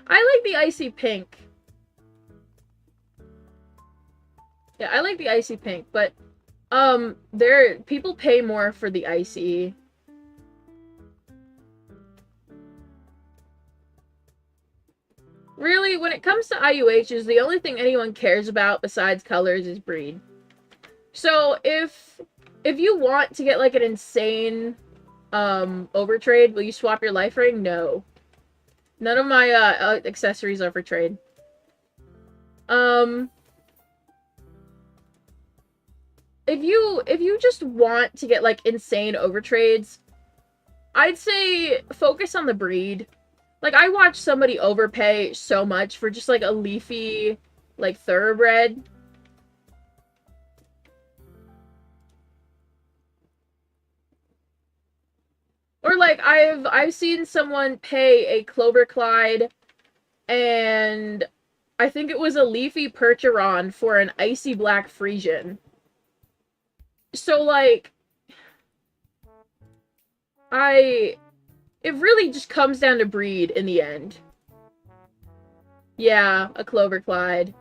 I like the icy pink. Yeah, I like the icy pink, but people pay more for the icy. Really, when it comes to IUHs, the only thing anyone cares about besides colors is breed. So if you want to get like an insane overtrade, will you swap your life ring? No. None of my accessories are for trade. If you just want to get like insane overtrades, I'd say focus on the breed. Like, I watched somebody overpay so much for just like a leafy like thoroughbred. Or like I've seen someone pay a Clover Clyde and I think it was a leafy Percheron for an icy black Friesian. So like it really just comes down to breed in the end. Yeah, a Clover Clyde.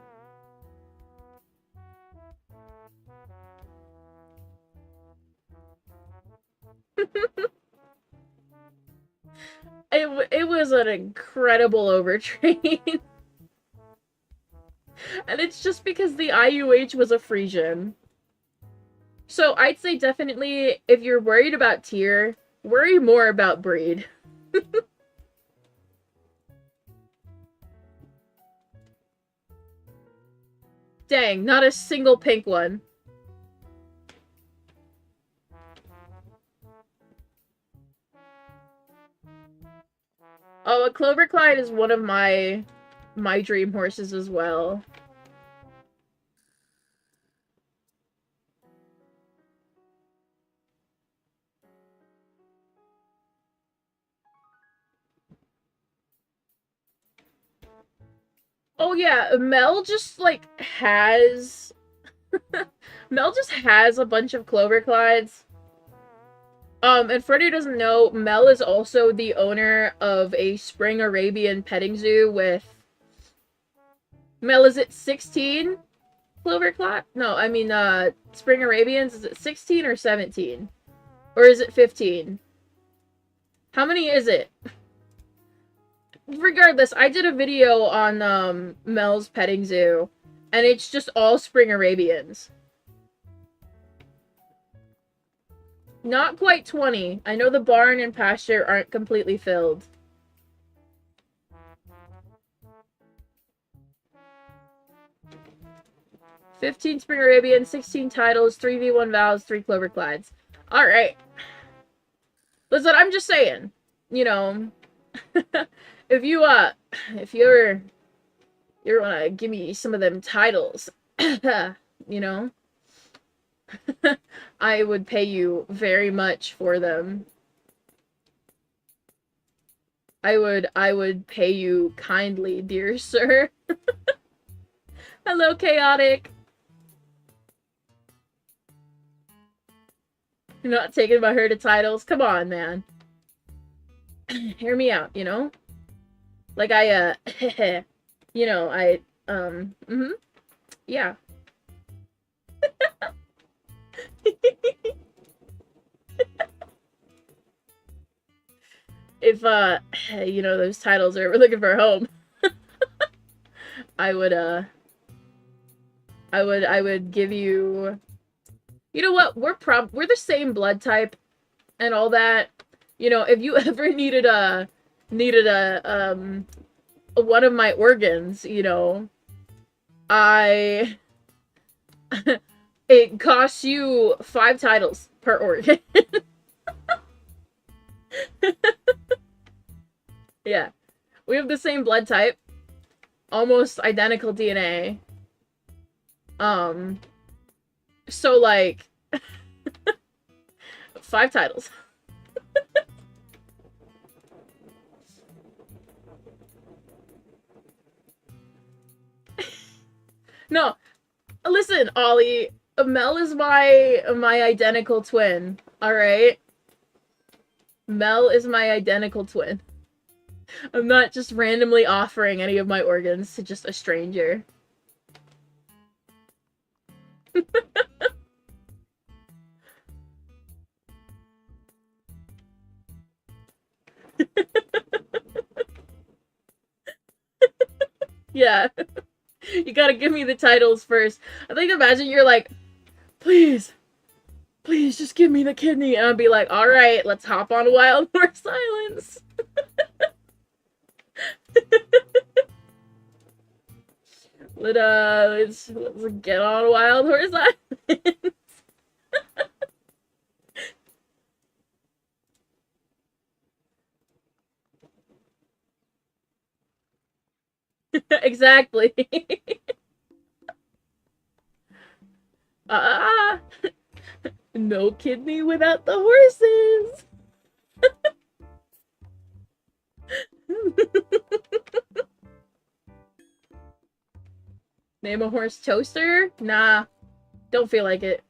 It was an incredible overtrain. And it's just because the IUH was a Friesian. So I'd say definitely, if you're worried about tier, worry more about breed. Dang, not a single pink one. Oh, a Clover Clyde is one of my dream horses as well. Oh yeah, Mel just like has Mel just has a bunch of Clover Clydes. And Freddie doesn't know, Mel is also the owner of a Spring Arabian petting zoo with Mel, is it 16 Clover Clyde? No, I mean Spring Arabians, is it 16 or 17? Or is it 15? How many is it? Regardless, I did a video on Mel's petting zoo, and it's just all Spring Arabians. Not quite 20. I know the barn and pasture aren't completely filled. "15 Spring Arabians, 16 Tidals, 3v1 Vows, 3 Clover Clydes." Alright. Listen, I'm just saying, you know, if you wanna give me some of them titles, you know, I would pay you very much for them. I would pay you kindly, dear sir. Hello, Chaotic. You're not taken by her to titles? Come on, man. Hear me out, you know? Like you know, yeah. If, you know, those titles are looking for a home, I would give you... You know what? We're the same blood type and all that. you know, if you ever needed one of my organs, you know, I it costs you 5 titles per organ. Yeah. We have the same blood type, almost identical DNA. So like 5 titles. No, listen, Ollie. Mel is my identical twin. All right. Mel is my identical twin. I'm not just randomly offering any of my organs to just a stranger. Yeah. You gotta give me the titles first. I think imagine you're like, please, please just give me the kidney. And I'd be like, alright, let's hop on Wild Horse Islands. let's get on Wild Horse Islands. Exactly. Ah, no kidney without the horses. Name a horse Toaster? Nah, don't feel like it.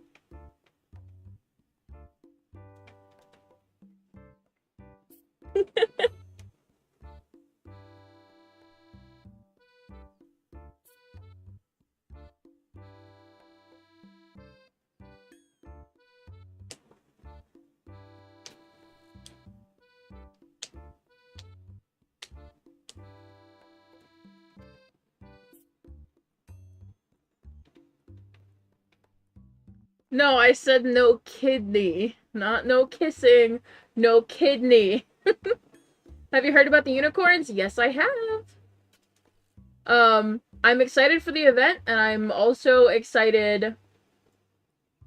No, I said no kidney. Not no kissing. No kidney. Have you heard about the unicorns? Yes, I have. I'm excited for the event, and I'm also excited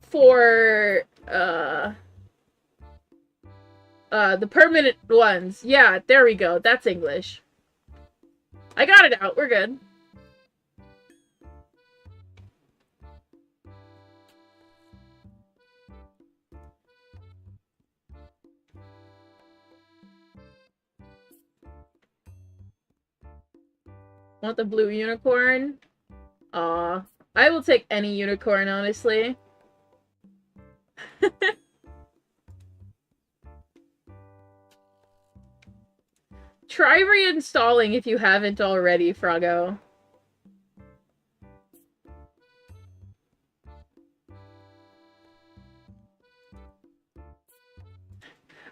for, the permanent ones. Yeah, there we go. That's English. I got it out. We're good. Want the blue unicorn? Aw. I will take any unicorn, honestly. Try reinstalling if you haven't already, Froggo.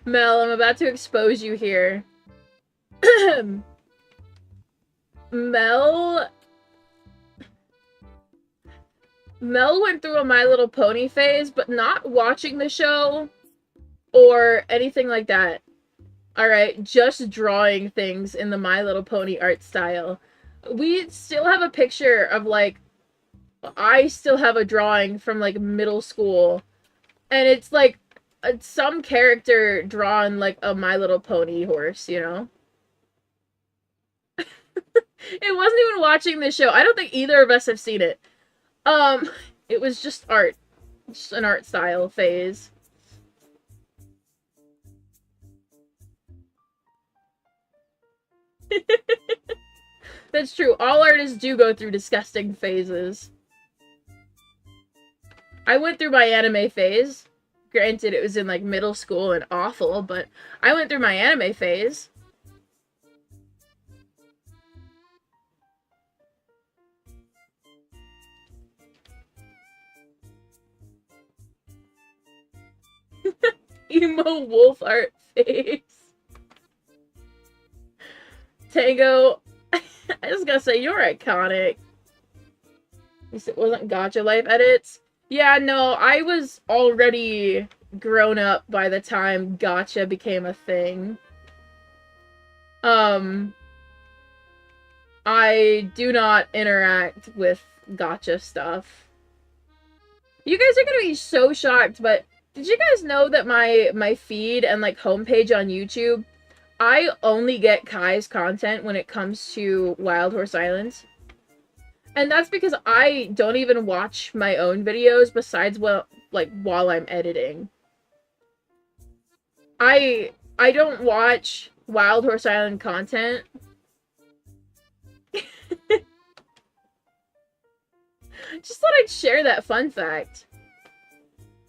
Mel, I'm about to expose you here. Mel went through a My Little Pony phase, but not watching the show or anything like that. Alright, just drawing things in the My Little Pony art style. We still have a picture of, like, I still have a drawing from, like, middle school. And it's, like, some character drawn, like, a My Little Pony horse, you know? It wasn't even watching the show. I don't think either of us have seen it. It was just art. Just an art style phase. That's true. All artists do go through disgusting phases. I went through my anime phase. Granted, it was in, like, middle school and awful, but I went through my anime phase. Emo wolf art face. Tango, I just gotta say, you're iconic. At least it wasn't Gacha Life edits. Yeah, no, I was already grown up by the time gacha became a thing. I do not interact with gacha stuff. You guys are gonna be so shocked, but did you guys know that my feed and like homepage on YouTube, I only get Kai's content when it comes to Wild Horse Islands? And that's because I don't even watch my own videos besides while I'm editing. I don't watch Wild Horse Island content. Just thought I'd share that fun fact.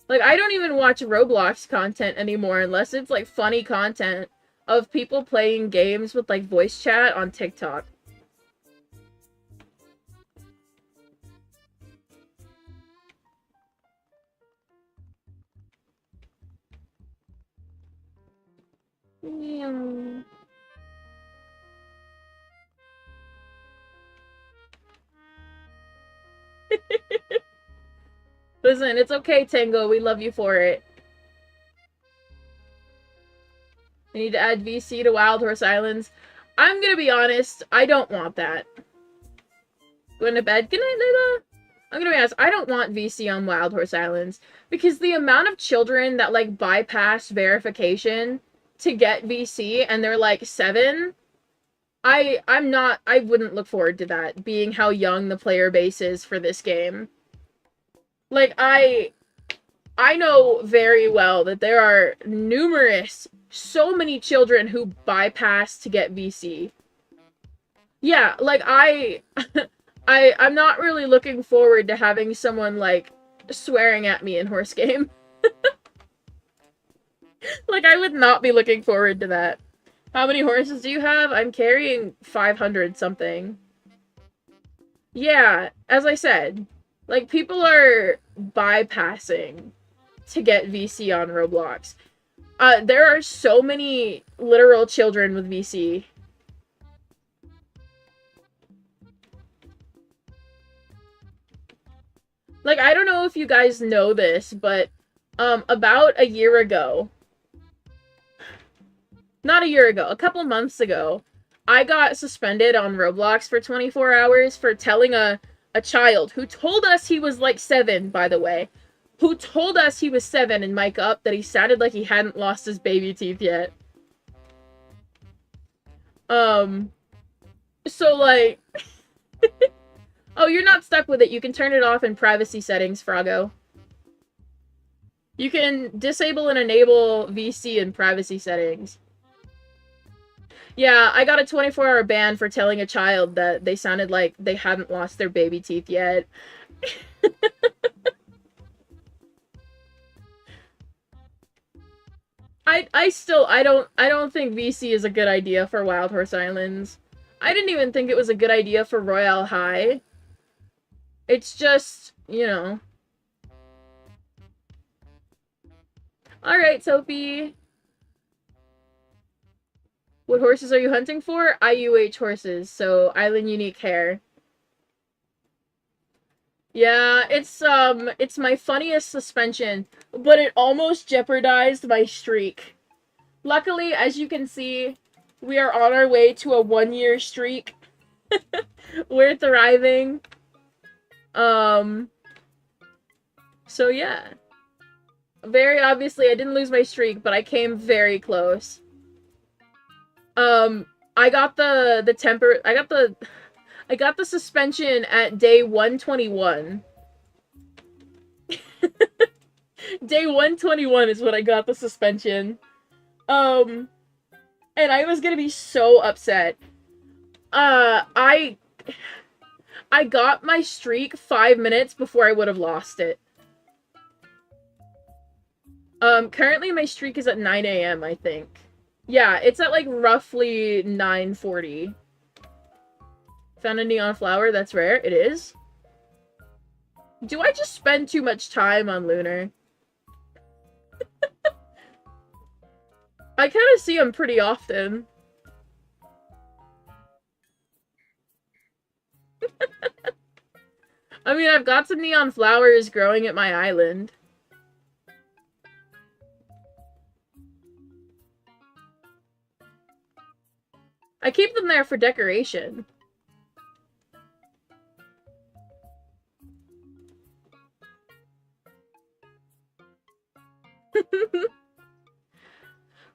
Like, I don't even watch Roblox content anymore unless it's, like, funny content of people playing games with, like, voice chat on TikTok. Yeah. Listen, it's okay, Tango. We love you for it. We need to add VC to Wild Horse Islands. I'm gonna be honest, I don't want that. Going to bed? Good night, Layla. I'm gonna be honest, I don't want VC on Wild Horse Islands. Because the amount of children that, like, bypass verification to get VC and they're, like, 7... I wouldn't look forward to that, being how young the player base is for this game. Like, I know very well that there are so many children who bypass to get VC. Yeah, like, I'm not really looking forward to having someone, like, swearing at me in Horse Game. Like, I would not be looking forward to that. How many horses do you have? I'm carrying 500 something. Yeah, as I said, like, people are bypassing to get VC on Roblox. There are so many literal children with VC. Like, I don't know if you guys know this, but, about a year ago, not a year ago, a couple months ago, I got suspended on Roblox for 24 hours for telling a child who told us he was like 7, by the way, who told us he was 7 and mic up that he sounded like he hadn't lost his baby teeth yet. So like, oh, you're not stuck with it. You can turn it off in privacy settings, Froggo. You can disable and enable VC in privacy settings. Yeah, I got a 24-hour ban for telling a child that they sounded like they hadn't lost their baby teeth yet. I don't think VC is a good idea for Wild Horse Islands. I didn't even think it was a good idea for Royale High. It's just, you know. Alright, Sophie. What horses are you hunting for? IUH horses, so Island Unique Hair. Yeah, it's my funniest suspension, but it almost jeopardized my streak. Luckily, as you can see, we are on our way to a 1-year streak. We're thriving. So yeah. Very obviously, I didn't lose my streak, but I came very close. I got I got the suspension at day 121. Day 121 is when I got the suspension. And I was gonna be so upset. I got my streak 5 minutes before I would have lost it. Currently my streak is at 9 a.m., I think. Yeah, it's at, like, roughly 9:40. Found a neon flower? That's rare. It is. Do I just spend too much time on Lunar? I kind of see him pretty often. I mean, I've got some neon flowers growing at my island. I keep them there for decoration.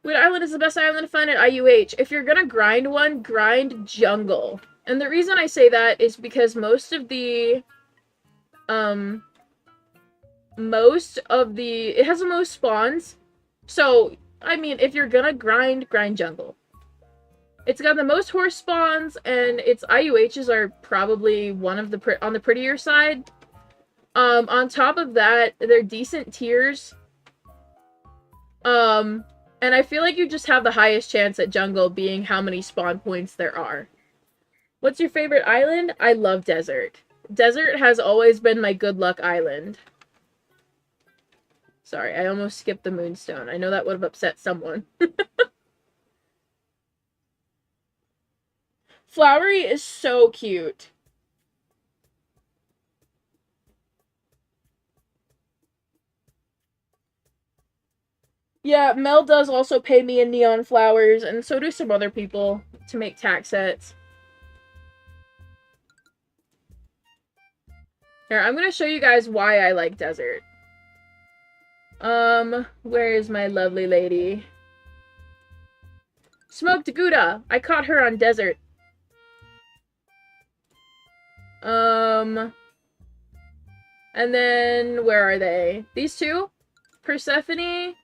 What island is the best island to find at IUH? If you're gonna grind one, grind jungle. And the reason I say that is because most of the... it has the most spawns. So, I mean, if you're gonna grind, grind jungle. It's got the most horse spawns, and its IUHs are probably one of the on the prettier side. On top of that, they're decent tiers. And I feel like you just have the highest chance at jungle being how many spawn points there are. What's your favorite island? I love desert. Desert has always been my good luck island. Sorry, I almost skipped the moonstone. I know that would have upset someone. Flowery is so cute. Yeah, Mel does also pay me in neon flowers, and so do some other people to make tack sets. Here, I'm gonna show you guys why I like desert. Where is my lovely lady? Smoked Gouda! I caught her on desert. And then, where are they? These two? Persephone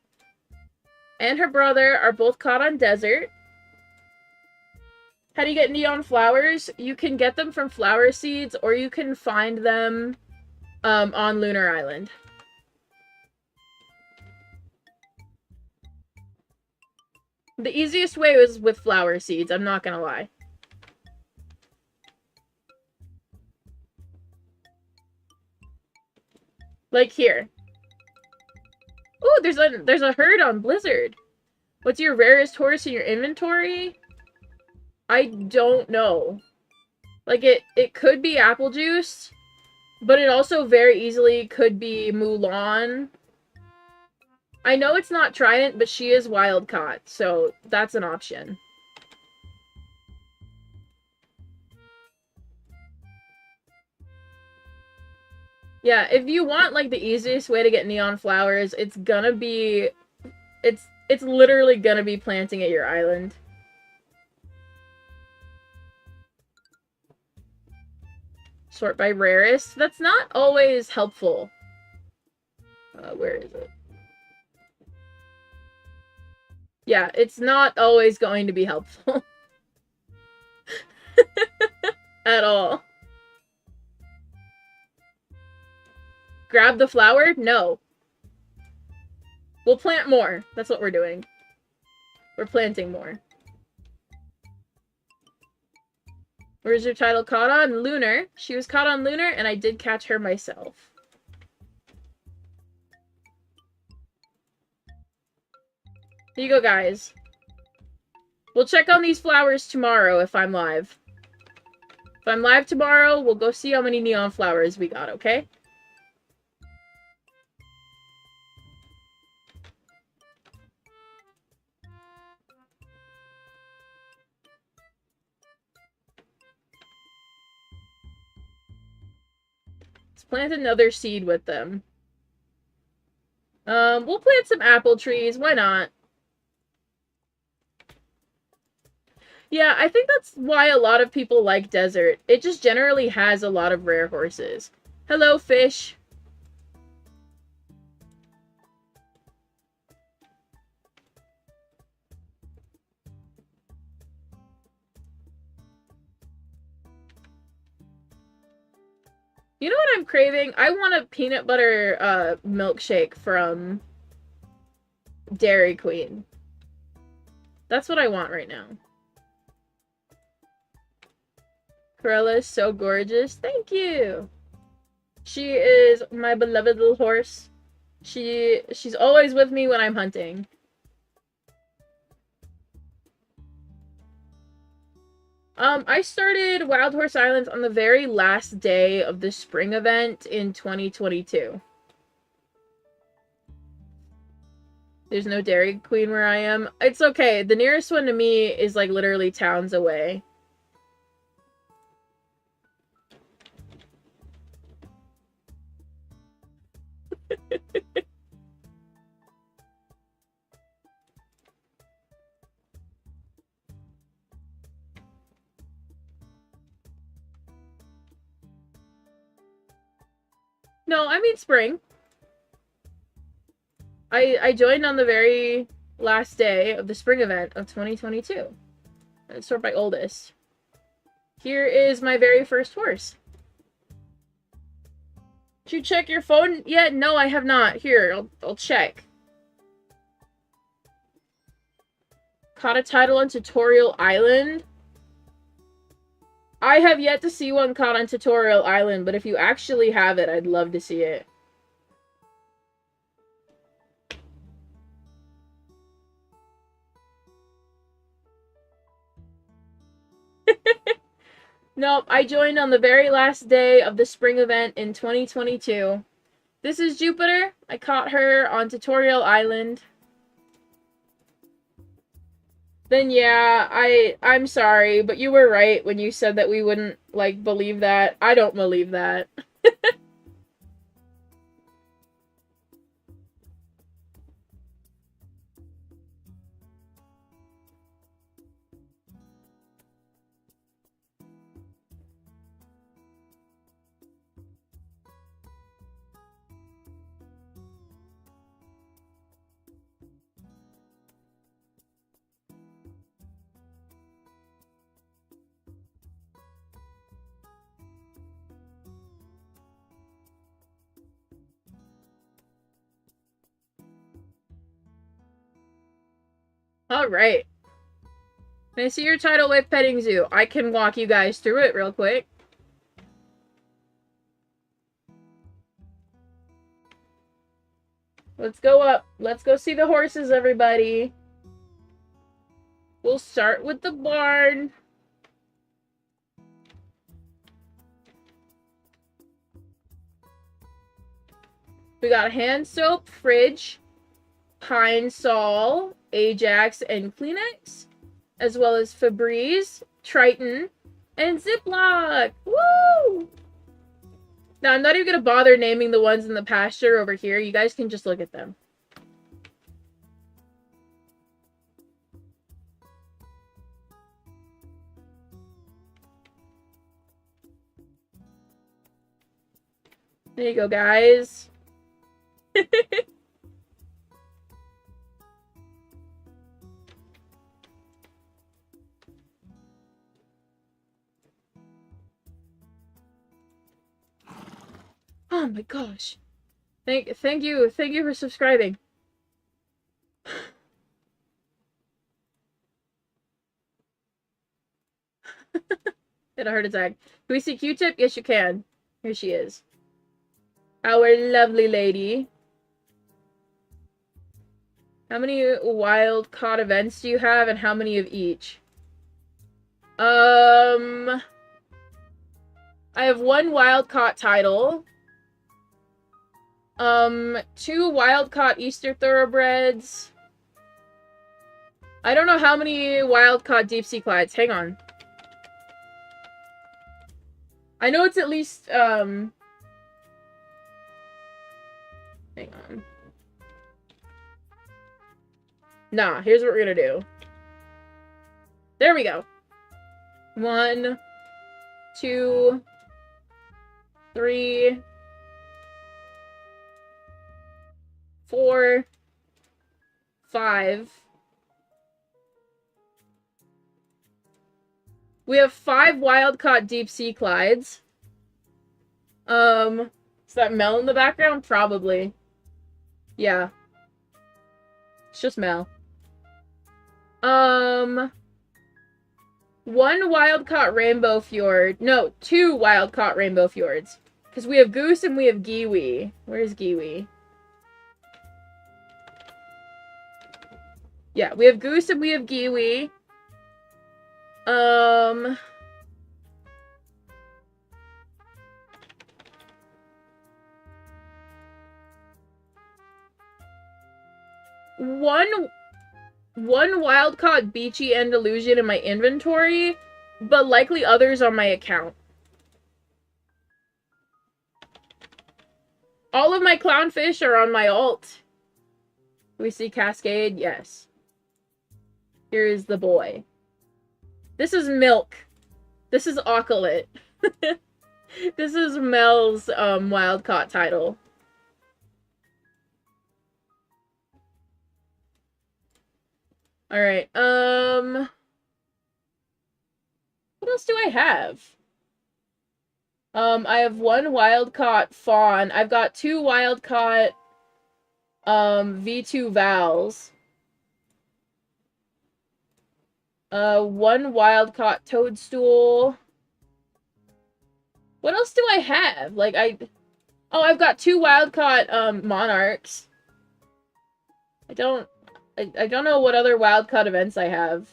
and her brother are both caught on desert. How do you get neon flowers? You can get them from flower seeds, or you can find them on Lunar Island. The easiest way was with flower seeds, I'm not gonna lie. Like here. Ooh, there's a herd on Blizzard. What's your rarest horse in your inventory? I don't know. Like, it could be Apple Juice, but it also very easily could be Mulan. I know it's not Trident, but she is wild caught, so that's an option. Yeah, if you want, like, the easiest way to get neon flowers, it's gonna be... It's literally gonna be planting at your island. Sort by rarest. That's not always helpful. Where is it? Yeah, it's not always going to be helpful. At all. Grab the flower? No. We'll plant more. That's what we're doing. We're planting more. Where's your title caught on? Lunar. She was caught on Lunar, and I did catch her myself. Here you go, guys. We'll check on these flowers tomorrow if I'm live. If I'm live tomorrow, we'll go see how many neon flowers we got, okay? Let's plant another seed with them. We'll plant some apple trees. Why not? Yeah, I think that's why a lot of people like desert. It just generally has a lot of rare horses. Hello, fish. You know what I'm craving? I want a peanut butter milkshake from Dairy Queen. That's what I want right now. Corella is so gorgeous. Thank you. She is my beloved little horse. She's always with me when I'm hunting. I started Wild Horse Islands on the very last day of the spring event in 2022. There's no Dairy Queen where I am. It's okay. The nearest one to me is like literally towns away. No, I mean spring. I joined on the very last day of the spring event of 2022. That's sort of my oldest. Here is my very first horse. Did you check your phone yet? No, I have not. Here, I'll check. Caught a tidal on Tutorial Island. I have yet to see one caught on Tutorial Island, but if you actually have it, I'd love to see it. Nope, I joined on the very last day of the spring event in 2022. This is Jupiter. I caught her on Tutorial Island. Then yeah, I'm sorry, but you were right when you said that we wouldn't, like, believe that. I don't believe that. Alright. Can I see your tidal wave petting zoo? I can walk you guys through it real quick. Let's go up. Let's go see the horses, everybody. We'll start with the barn. We got hand soap, fridge, Pine Sol, Ajax, and Kleenex, as well as Febreze, Triton, and Ziploc. Woo! Now, I'm not even going to bother naming the ones in the pasture over here. You guys can just look at them. There you go, guys. Oh my gosh. Thank you for subscribing. Hit a heart attack. Can we see Q-Tip? Yes, you can. Here she is. Our lovely lady. How many wild caught events do you have, and how many of each? I have one wild caught title. 2 wild caught Easter thoroughbreds. I don't know how many wild caught deep sea Clydes. Hang on. I know it's at least, hang on. Nah, here's what we're gonna do. There we go. 1, 2, 3, 4, 5. We have 5 wild-caught deep-sea Clydes. Is that Mel in the background? Probably. Yeah. It's just Mel. 1 wild-caught rainbow fjord. No, 2 wild-caught rainbow fjords. Because we have Goose and we have Giwi. Where's Giwi? Yeah, we have Goose and we have Giwi. one wild caught beachy Andalusian in my inventory, but likely others on my account. All of my clownfish are on my alt. We see Cascade? Yes. Here is the boy. This is Milk. This is Ocolit. This is Mel's wild caught title. Alright, what else do I have? I have one wild caught fawn. I've got two wild caught V2 Vals. One wild caught toadstool. What else do I have? Like I've got two wild caught monarchs. I don't know what other wild caught events I have.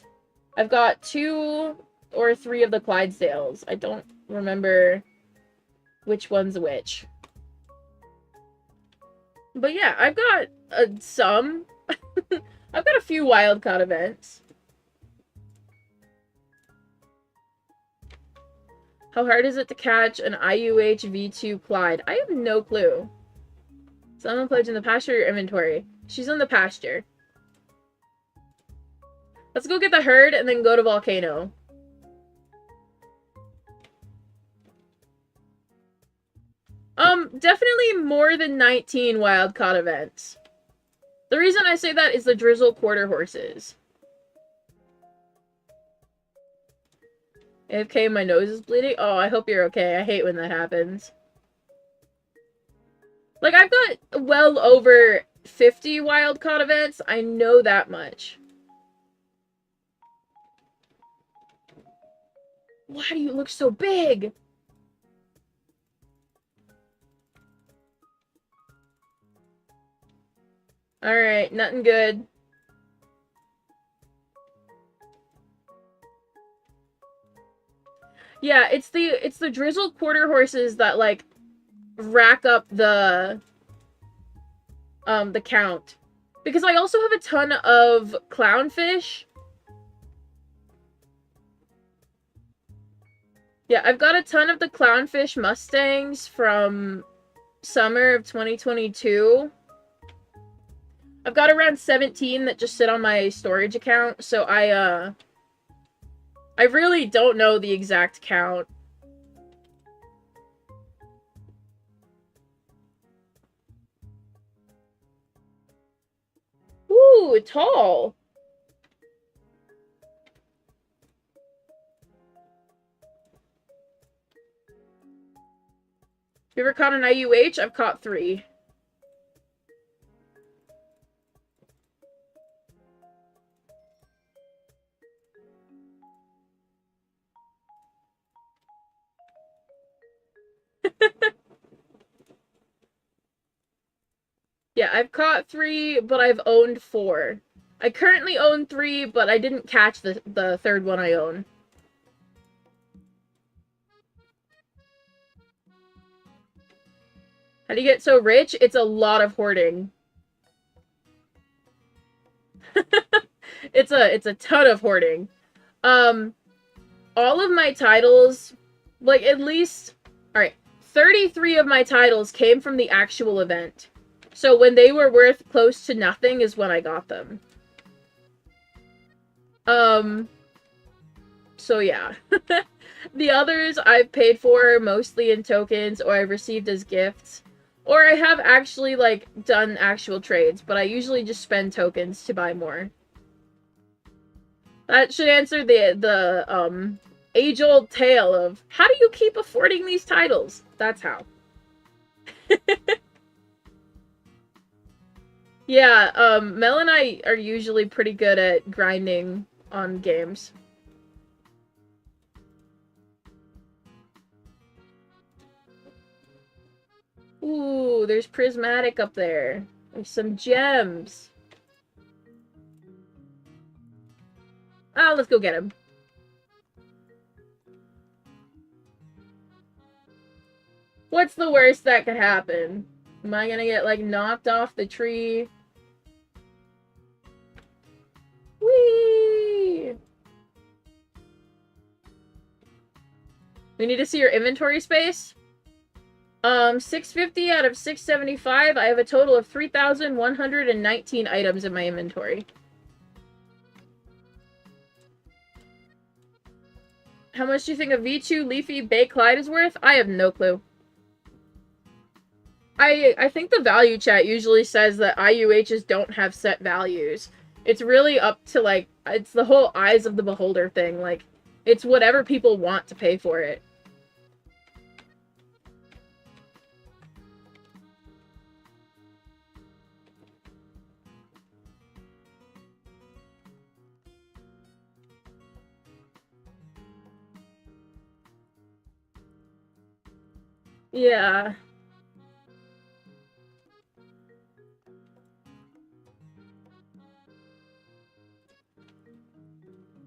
I've got 2 or 3 of the Clydesdales. I don't remember which one's which. But yeah, I've got some. I've got a few wild caught events. How hard is it to catch an IUH V2 Clyde? I have no clue. Someone pledged in the pasture inventory. She's in the pasture. Let's go get the herd and then go to Volcano. Definitely more than 19 wild caught events. The reason I say that is the drizzle quarter horses. AFK, my nose is bleeding. Oh, I hope you're okay. I hate when that happens. Like, I've got well over 50 wild caught events. I know that much. Why do you look so big? Alright, nothing good. Yeah, it's the drizzled quarter horses that, like, rack up the count. Because I also have a ton of clownfish. Yeah, I've got a ton of the clownfish mustangs from summer of 2022. I've got around 17 that just sit on my storage account, so I really don't know the exact count. Ooh, tall. You ever caught an IUH? I've caught 3. Yeah, I've caught 3, but I've owned 4. I currently own 3, but I didn't catch the third one I own. How do you get so rich? It's a lot of hoarding. It's a ton of hoarding. All of my titles, like, at least, alright, 33 of my titles came from the actual event. So when they were worth close to nothing is when I got them. So yeah. The others I've paid for mostly in tokens, or I've received as gifts. Or I have actually, like, done actual trades, but I usually just spend tokens to buy more. That should answer the age-old tale of, how do you keep affording these titles? That's how. Yeah, Mel and I are usually pretty good at grinding on games. Ooh, there's Prismatic up there. There's some gems. Ah, let's go get him. What's the worst that could happen? Am I gonna get, like, knocked off the tree? We need to see your inventory space. 650 out of 675. I have a total of 3,119 items in my inventory. How much do you think a V2 Leafy Bay Clyde is worth? I have no clue. I think the value chat usually says that IUHs don't have set values. It's really up to, like, it's the whole eyes of the beholder thing. Like, it's whatever people want to pay for it. Yeah.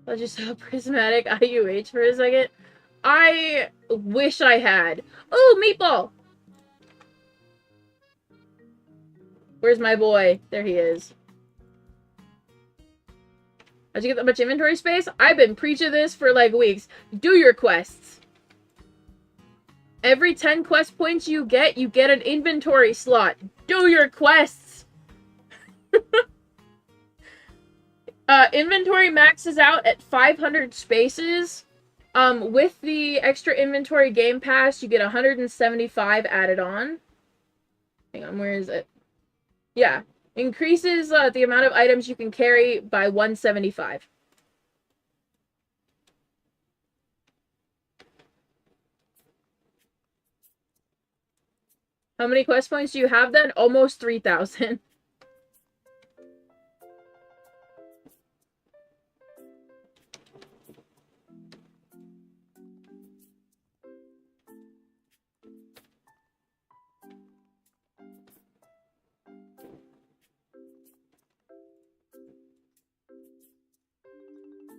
I just saw prismatic IUH for a second. I wish I had. Oh, Meatball! Where's my boy? There he is. How'd you get that much inventory space? I've been preaching this for, like, weeks. Do your quests. Every 10 quest points you get an inventory slot. Do your quests! Inventory maxes out at 500 spaces. With the extra inventory game pass, you get 175 added on. Hang on, where is it? Yeah. Increases the amount of items you can carry by 175. How many quest points do you have then? Almost 3,000.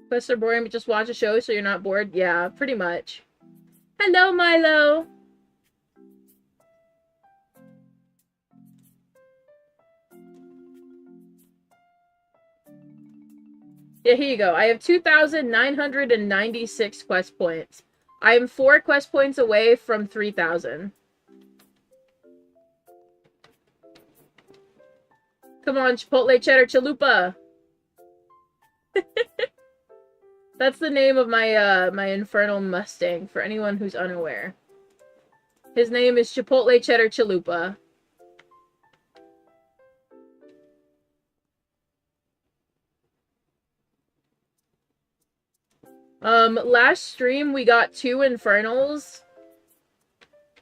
Quests are boring, but just watch a show so you're not bored. Yeah, pretty much. Hello, Milo! Yeah, here you go. I have 2,996 quest points. I am 4 quest points away from 3,000. Come on, Chipotle Cheddar Chalupa! That's the name of my, my Infernal Mustang, for anyone who's unaware. His name is Chipotle Cheddar Chalupa. Last stream we got 2 Infernals.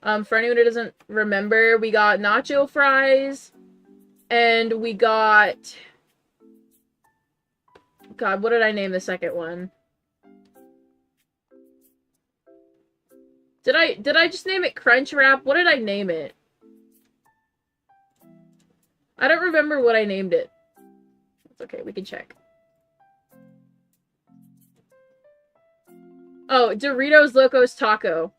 For anyone who doesn't remember, we got nacho fries, and we got... God, what did I name the second one? Did I just name it Crunch Wrap? What did I name it? I don't remember what I named it. It's okay, we can check. Oh, Doritos Locos Taco.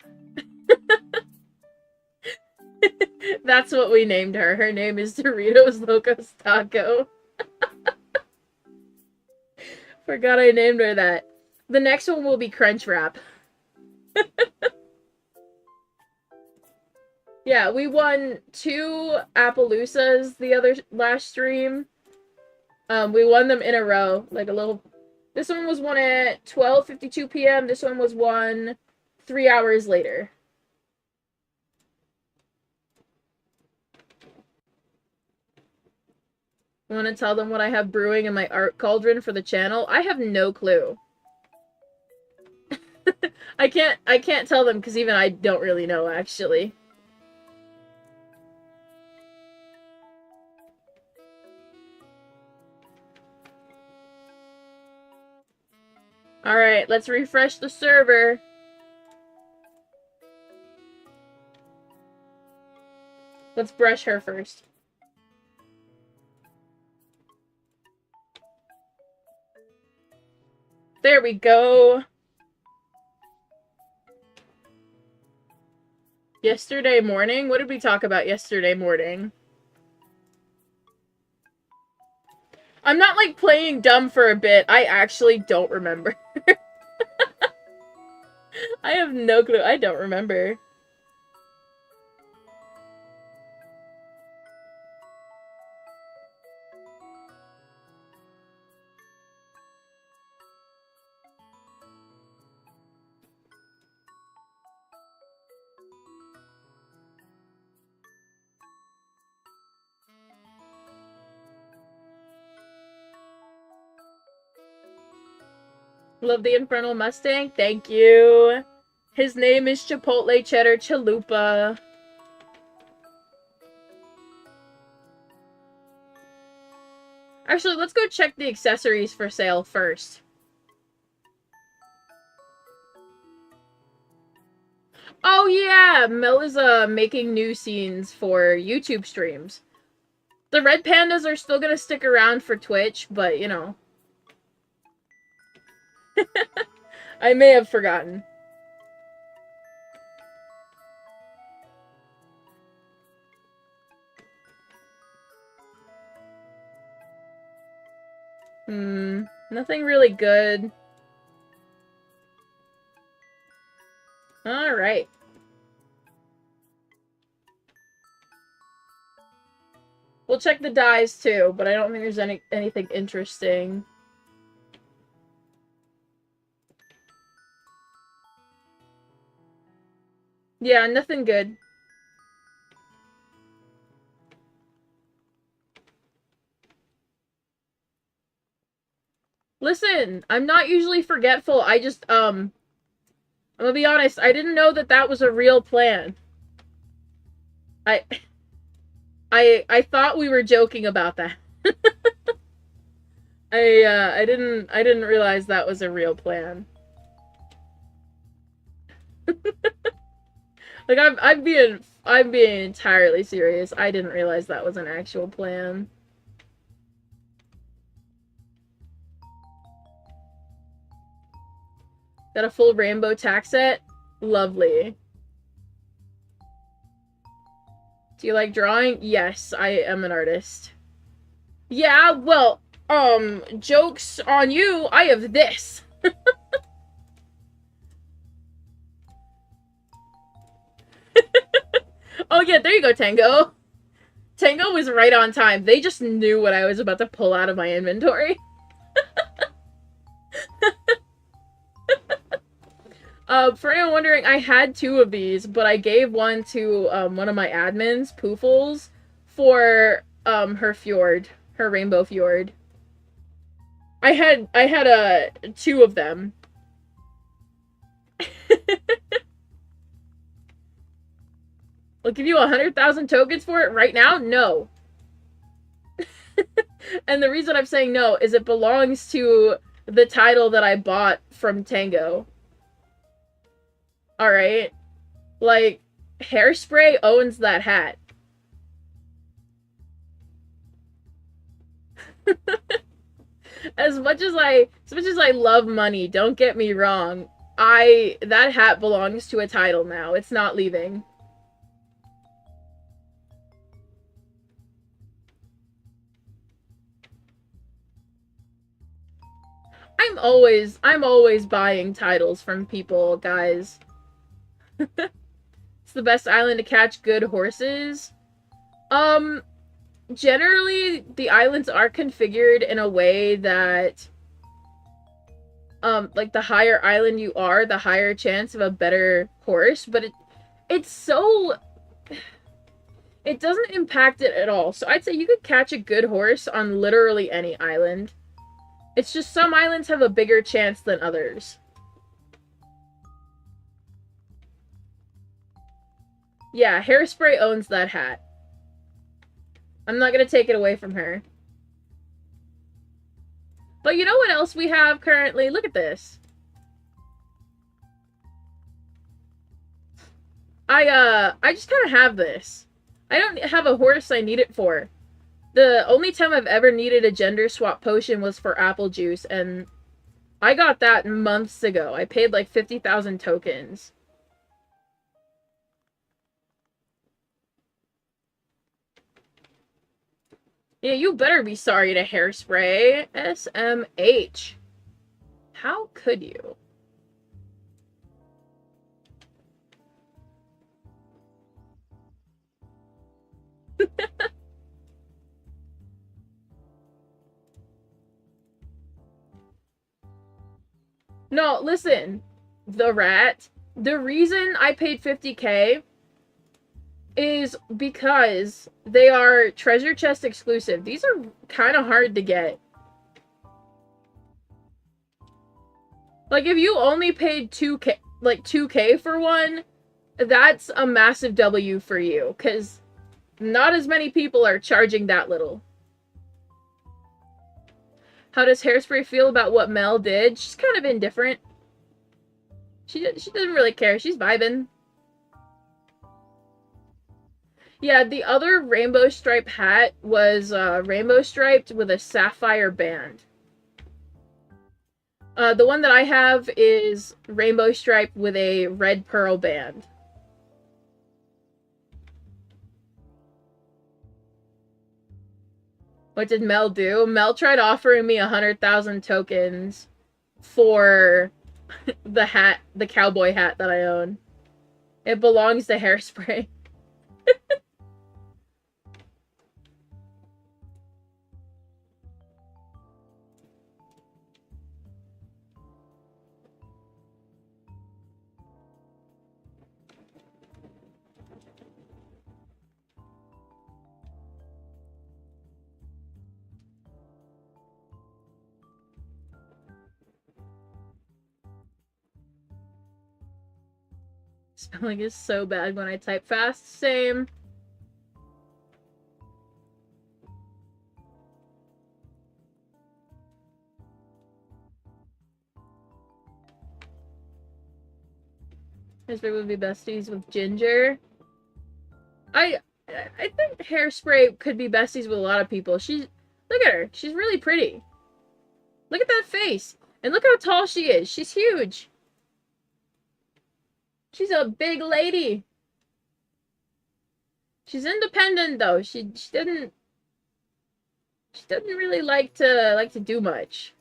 That's what we named her. Her name is Doritos Locos Taco. Forgot I named her that. The next one will be Crunch Wrap. Yeah, we won 2 Appaloosas the last stream. We won them in a row. Like a little... This one was won at 12:52 p.m. This one was won 3 hours later. I want to tell them what I have brewing in my art cauldron for the channel. I have no clue. I can't tell them because even I don't really know, actually. Alright, let's refresh the server. Let's brush her first. There we go. Yesterday morning? What did we talk about yesterday morning? I'm not, like, playing dumb for a bit. I actually don't remember. I have no clue. I don't remember. Love the Infernal Mustang. Thank you. His name is Chipotle Cheddar Chalupa. Actually, let's go check the accessories for sale first. Oh yeah, Mel is making new scenes for YouTube streams. The red pandas are still gonna stick around for Twitch, but you know. I may have forgotten. Nothing really good. Alright. We'll check the dyes too, but I don't think there's anything interesting. Yeah, nothing good. Listen, I'm not usually forgetful. I just, I'm gonna be honest, I didn't know that that was a real plan. I thought we were joking about that. I didn't realize that was a real plan. Like, I'm being entirely serious. I didn't realize that was an actual plan. Got a full rainbow tack set? Lovely. Do you like drawing? Yes, I am an artist. Yeah, well, joke's on you, I have this. Oh yeah, there you go, Tango. Tango was right on time. They just knew what I was about to pull out of my inventory. For anyone wondering, I had 2 of these, but I gave one to one of my admins, Poofles, for her fjord, her rainbow fjord. I had 2 of them. I'll give you 100,000 tokens for it right now? No. And the reason I'm saying no is it belongs to the title that I bought from Tango. Alright? Like, Hairspray owns that hat. As much as I love money, don't get me wrong, that hat belongs to a title now. It's not leaving. I'm always buying titles from people, guys. It's the best island to catch good horses. Generally, the islands are configured in a way that, like, the higher island you are, the higher chance of a better horse, but it's so... It doesn't impact it at all. So I'd say you could catch a good horse on literally any island. It's just some islands have a bigger chance than others. Yeah, Hairspray owns that hat. I'm not gonna take it away from her. But you know what else we have currently? Look at this. I just kind of have this. I don't have a horse I need it for. The only time I've ever needed a gender swap potion was for apple juice, and I got that months ago. I paid like 50,000 tokens. Yeah, you better be sorry to Hairspray. SMH. How could you? No, listen. The rat. The reason I paid 50K is because they are treasure chest exclusive. These are kind of hard to get. Like, if you only paid 2K, like 2K for one, that's a massive W for you, because not as many people are charging that little. How does Hairspray feel about what Mel did? She's kind of indifferent. She doesn't really care. She's vibing. Yeah, the other rainbow stripe hat was rainbow striped with a sapphire band. The one that I have is rainbow striped with a red pearl band. What did Mel do? Mel tried offering me 100,000 tokens for the hat, the cowboy hat that I own. It belongs to Hairspray. Spelling is so bad when I type fast. Same. Hairspray would be besties with Ginger. I think Hairspray could be besties with a lot of people. Look at her. She's really pretty. Look at that face. And look how tall she is. She's huge. She's a big lady. She's independent though. She doesn't really like to do much.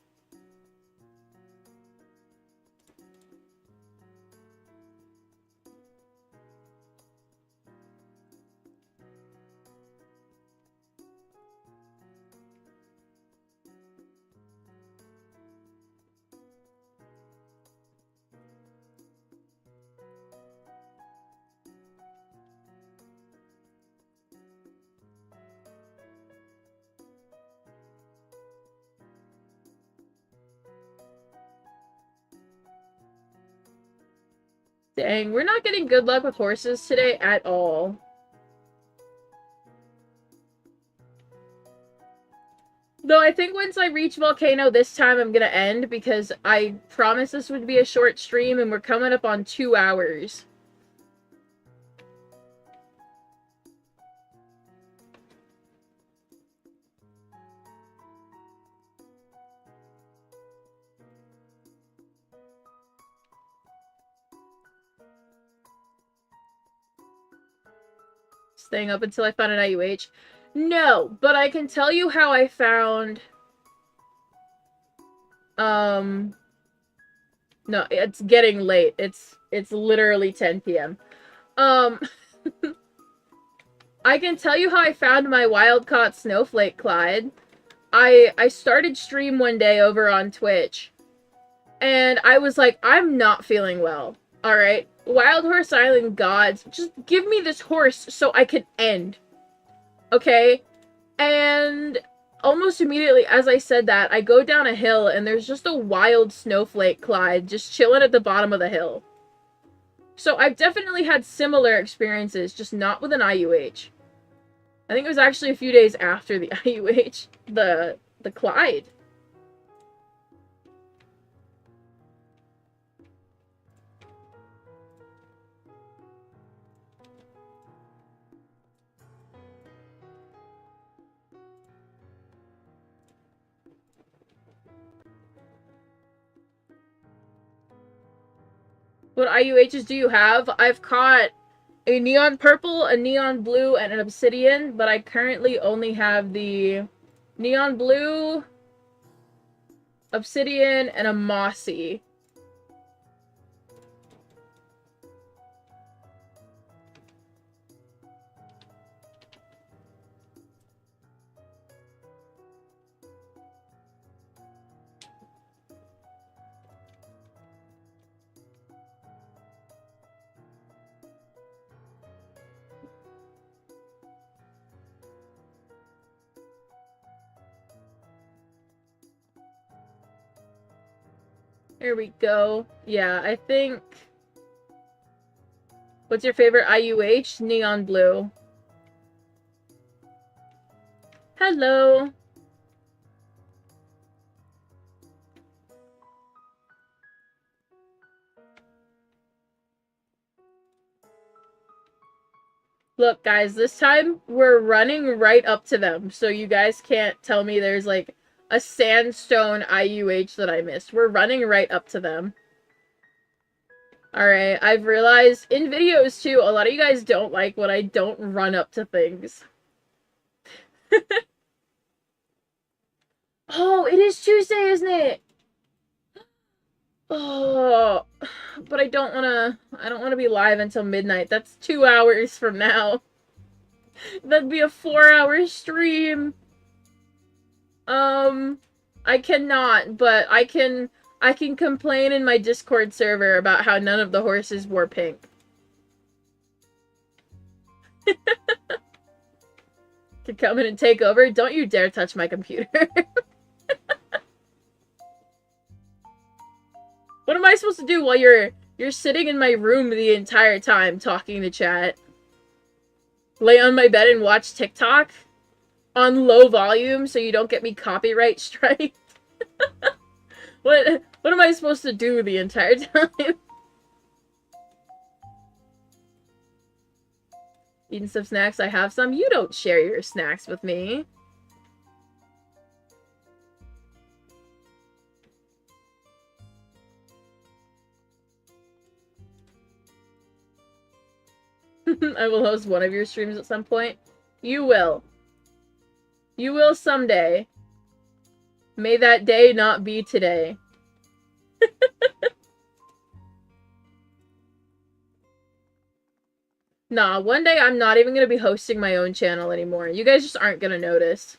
Dang, we're not getting good luck with horses today at all. Though I think once I reach Volcano this time, I'm gonna end, because I promised this would be a short stream, and we're coming up on 2 hours. Staying up until I found an IUH. No, but I can tell you how I found... No, it's getting late. It's literally 10 p.m. I can tell you how I found my wild-caught snowflake, Clyde. I started stream one day over on Twitch, and I was like, I'm not feeling well. Alright? Wild Horse Island gods, just give me this horse so I can end. Okay? And almost immediately as I said that, I go down a hill and there's just a wild snowflake, Clyde, just chilling at the bottom of the hill. So I've definitely had similar experiences, just not with an IUH. I think it was actually a few days after the IUH, the Clyde. What IUHs do you have? I've caught a neon purple, a neon blue, and an obsidian, but I currently only have the neon blue, obsidian, and a mossy. There we go. Yeah, I think... What's your favorite IUH? Neon blue. Hello. Look, guys, this time we're running right up to them, so you guys can't tell me there's, like, a sandstone IUH that I missed. We're running right up to them. Alright, I've realized in videos, too, a lot of you guys don't like when I don't run up to things. Oh, it is Tuesday, isn't it? Oh, but I don't want to be live until midnight. That's 2 hours from now. That'd be a 4-hour stream. I cannot, but I can complain in my Discord server about how none of the horses wore pink. To come in and take over? Don't you dare touch my computer. What am I supposed to do while you're sitting in my room the entire time talking to chat? Lay on my bed and watch TikTok? On low volume so you don't get me copyright striked? What am I supposed to do the entire time? Eating some snacks? I have some. You don't share your snacks with me. I will host one of your streams at some point. You will. You will someday. May that day not be today. Nah, one day I'm not even gonna be hosting my own channel anymore. You guys just aren't gonna notice.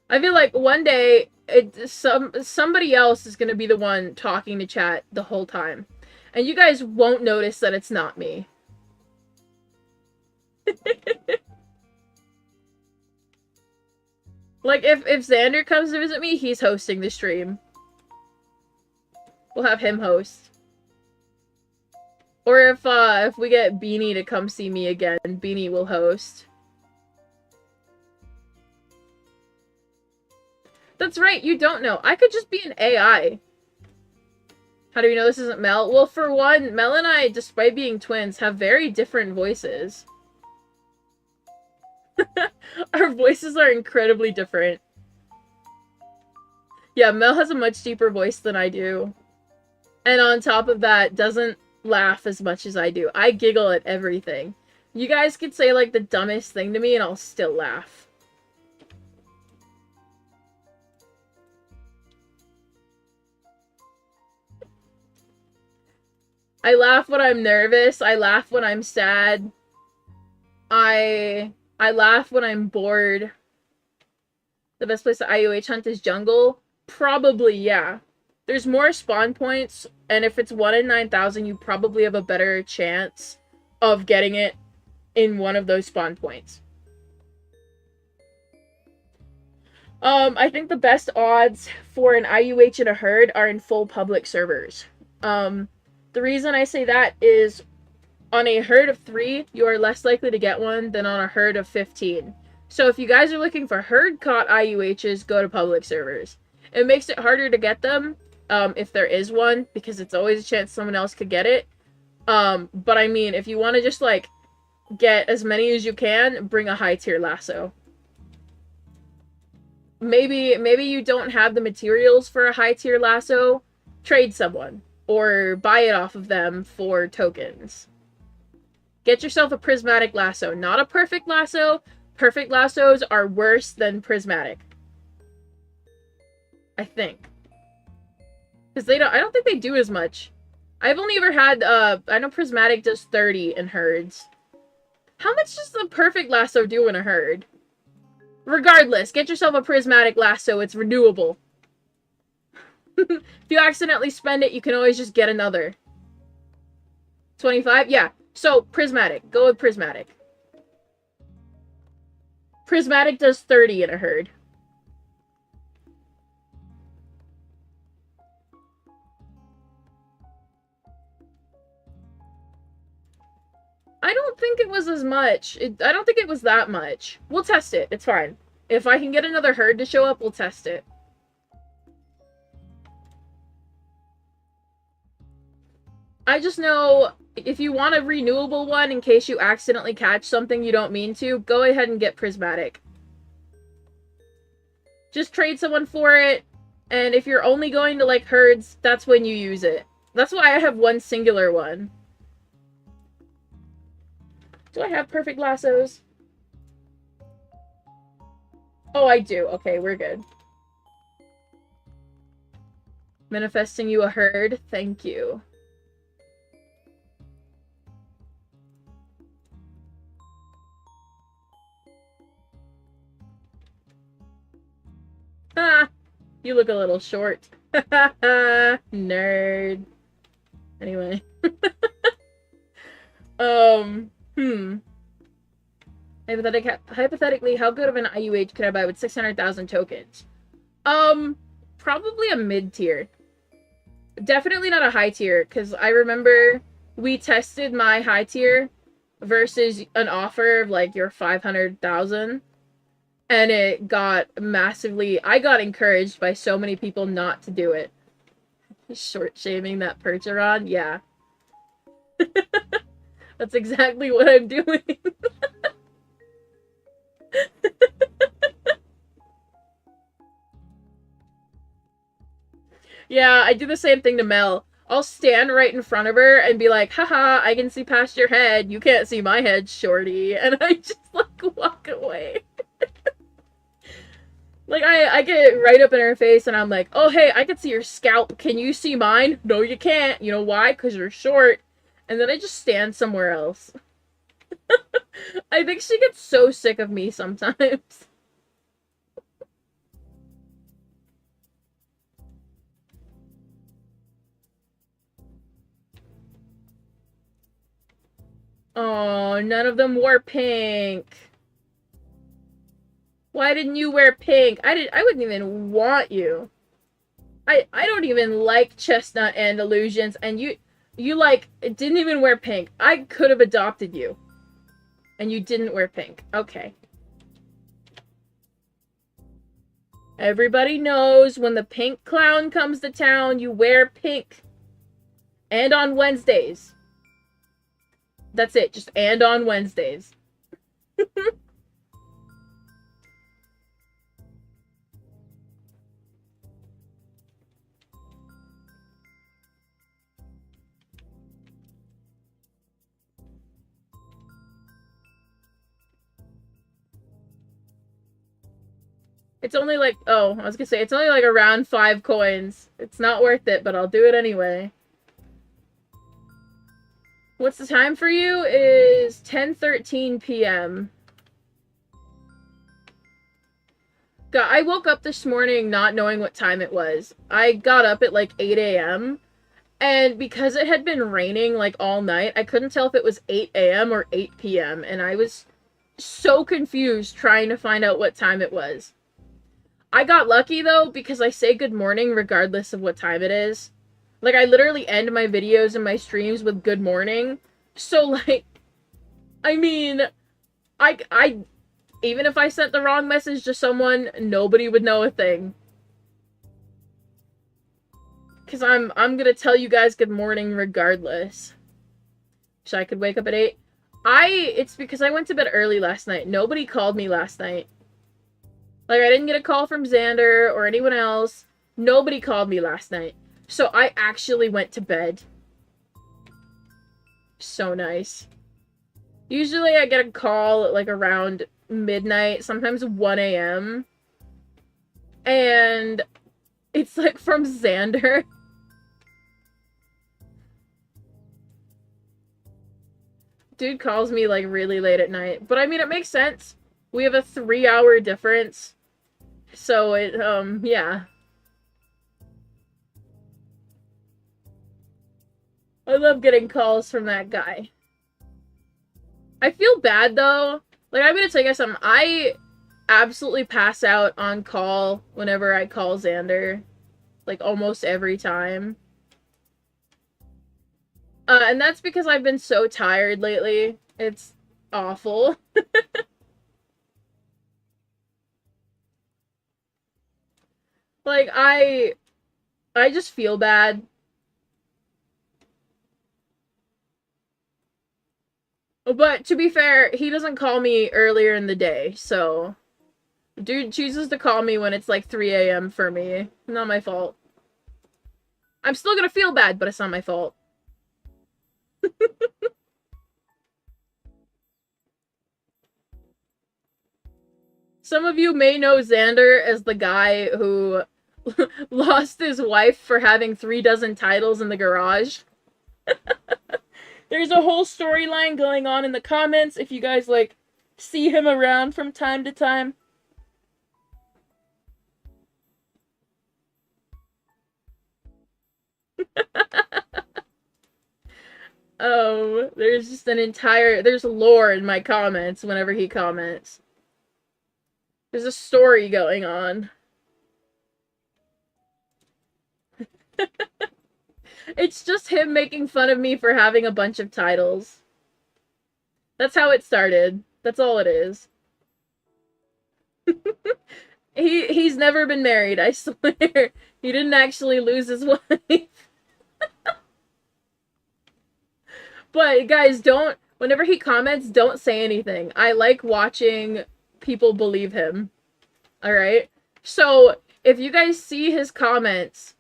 I feel like one day somebody else is gonna be the one talking to chat the whole time. And you guys won't notice that it's not me. Like, if Xander comes to visit me, he's hosting the stream. We'll have him host. Or if we get Beanie to come see me again, Beanie will host. That's right, you don't know. I could just be an AI. How do we know this isn't Mel? Well, for one, Mel and I, despite being twins, have very different voices. Our voices are incredibly different. Yeah, Mel has a much deeper voice than I do. And on top of that, doesn't laugh as much as I do. I giggle at everything. You guys could say, like, the dumbest thing to me and I'll still laugh. I laugh when I'm nervous. I laugh when I'm sad. I laugh when I'm bored. The best place to IUH hunt is jungle? Probably, yeah. There's more spawn points, and if it's 1 in 9,000, you probably have a better chance of getting it in one of those spawn points. I think the best odds for an IUH in a herd are in full public servers. The reason I say that is on a herd of 3, you are less likely to get one than on a herd of 15. So if you guys are looking for herd caught IUHs, go to public servers. It makes it harder to get them, if there is one, because it's always a chance someone else could get it. But I mean, if you want to just, like, get as many as you can, bring a high tier lasso. Maybe you don't have the materials for a high tier lasso, trade someone, or buy it off of them for tokens. Get yourself a prismatic lasso, not a perfect lasso. Perfect lassos are worse than prismatic. I think. Because I don't think they do as much. I've only ever had, I know prismatic does 30 in herds. How much does the perfect lasso do in a herd? Regardless, get yourself a prismatic lasso, it's renewable. If you accidentally spend it, you can always just get another. 25? Yeah. So, prismatic. Go with prismatic. Prismatic does 30 in a herd. don't think it was as much. I don't think it was that much. We'll test it. It's fine. If I can get another herd to show up, we'll test it. I just know if you want a renewable one in case you accidentally catch something you don't mean to, go ahead and get prismatic. Just trade someone for it, and if you're only going to, like, herds, that's when you use it. That's why I have one singular one. Do I have perfect lassos? Oh, I do. Okay, we're good. Manifesting you a herd. Thank you. Ah, you look a little short. Nerd. Anyway. Hypothetically, how good of an IUH could I buy with 600,000 tokens? Probably a mid-tier. Definitely not a high tier, because I remember we tested my high tier versus an offer of, like, your 500,000. And it got massively... I got encouraged by so many people not to do it. Short-shaming that Percheron? Yeah. That's exactly what I'm doing. Yeah, I do the same thing to Mel. I'll stand right in front of her and be like, haha, I can see past your head. You can't see my head, shorty. And I just, like, walk away. Like, I get right up in her face and I'm like, oh, hey, I can see your scalp. Can you see mine? No, you can't. You know why? Because you're short. And then I just stand somewhere else. I think she gets so sick of me sometimes. Oh, none of them wore pink. Why didn't you wear pink? I wouldn't even want you. I don't even like chestnut and illusions, and you like didn't even wear pink. I could have adopted you. And you didn't wear pink. Okay. Everybody knows when the pink clown comes to town, you wear pink. And on Wednesdays. That's it. Just and on Wednesdays. It's only like, oh, I was gonna say, it's only like around 5 coins. It's not worth it, but I'll do it anyway. What's the time for you? It is 10:13 p.m. God, I woke up this morning not knowing what time it was. I got up at like 8 a.m. And because it had been raining like all night, I couldn't tell if it was 8 a.m. or 8 p.m. And I was so confused trying to find out what time it was. I got lucky, though, because I say good morning regardless of what time it is. Like, I literally end my videos and my streams with good morning. So, like, I mean, I even if I sent the wrong message to someone, nobody would know a thing. Because I'm gonna tell you guys good morning regardless. So I could wake up at 8. It's because I went to bed early last night. Nobody called me last night. Like, I didn't get a call from Xander or anyone else. Nobody called me last night. So I actually went to bed. So nice. Usually I get a call at, like, around midnight, sometimes 1 a.m. And it's, like, from Xander. Dude calls me, like, really late at night. But, I mean, it makes sense. We have a 3-hour difference. So it, yeah. I love getting calls from that guy. I feel bad, though. Like, I'm gonna tell you guys something. I absolutely pass out on call whenever I call Xander. Like, almost every time. And that's because I've been so tired lately. It's awful. Like, I just feel bad. But to be fair, he doesn't call me earlier in the day, so dude chooses to call me when it's like 3 a.m. for me. Not my fault. I'm still gonna feel bad, but it's not my fault. Some of you may know Xander as the guy who lost his wife for having 36 titles in the garage. There's a whole storyline going on in the comments if you guys, like, see him around from time to time. Oh, there's just there's lore in my comments whenever he comments. There's a story going on. It's just him making fun of me for having a bunch of titles. That's how it started. That's all it is. He's never been married, I swear. He didn't actually lose his wife. But guys, whenever he comments, don't say anything. I like watching people believe him. Alright? So, if you guys see his comments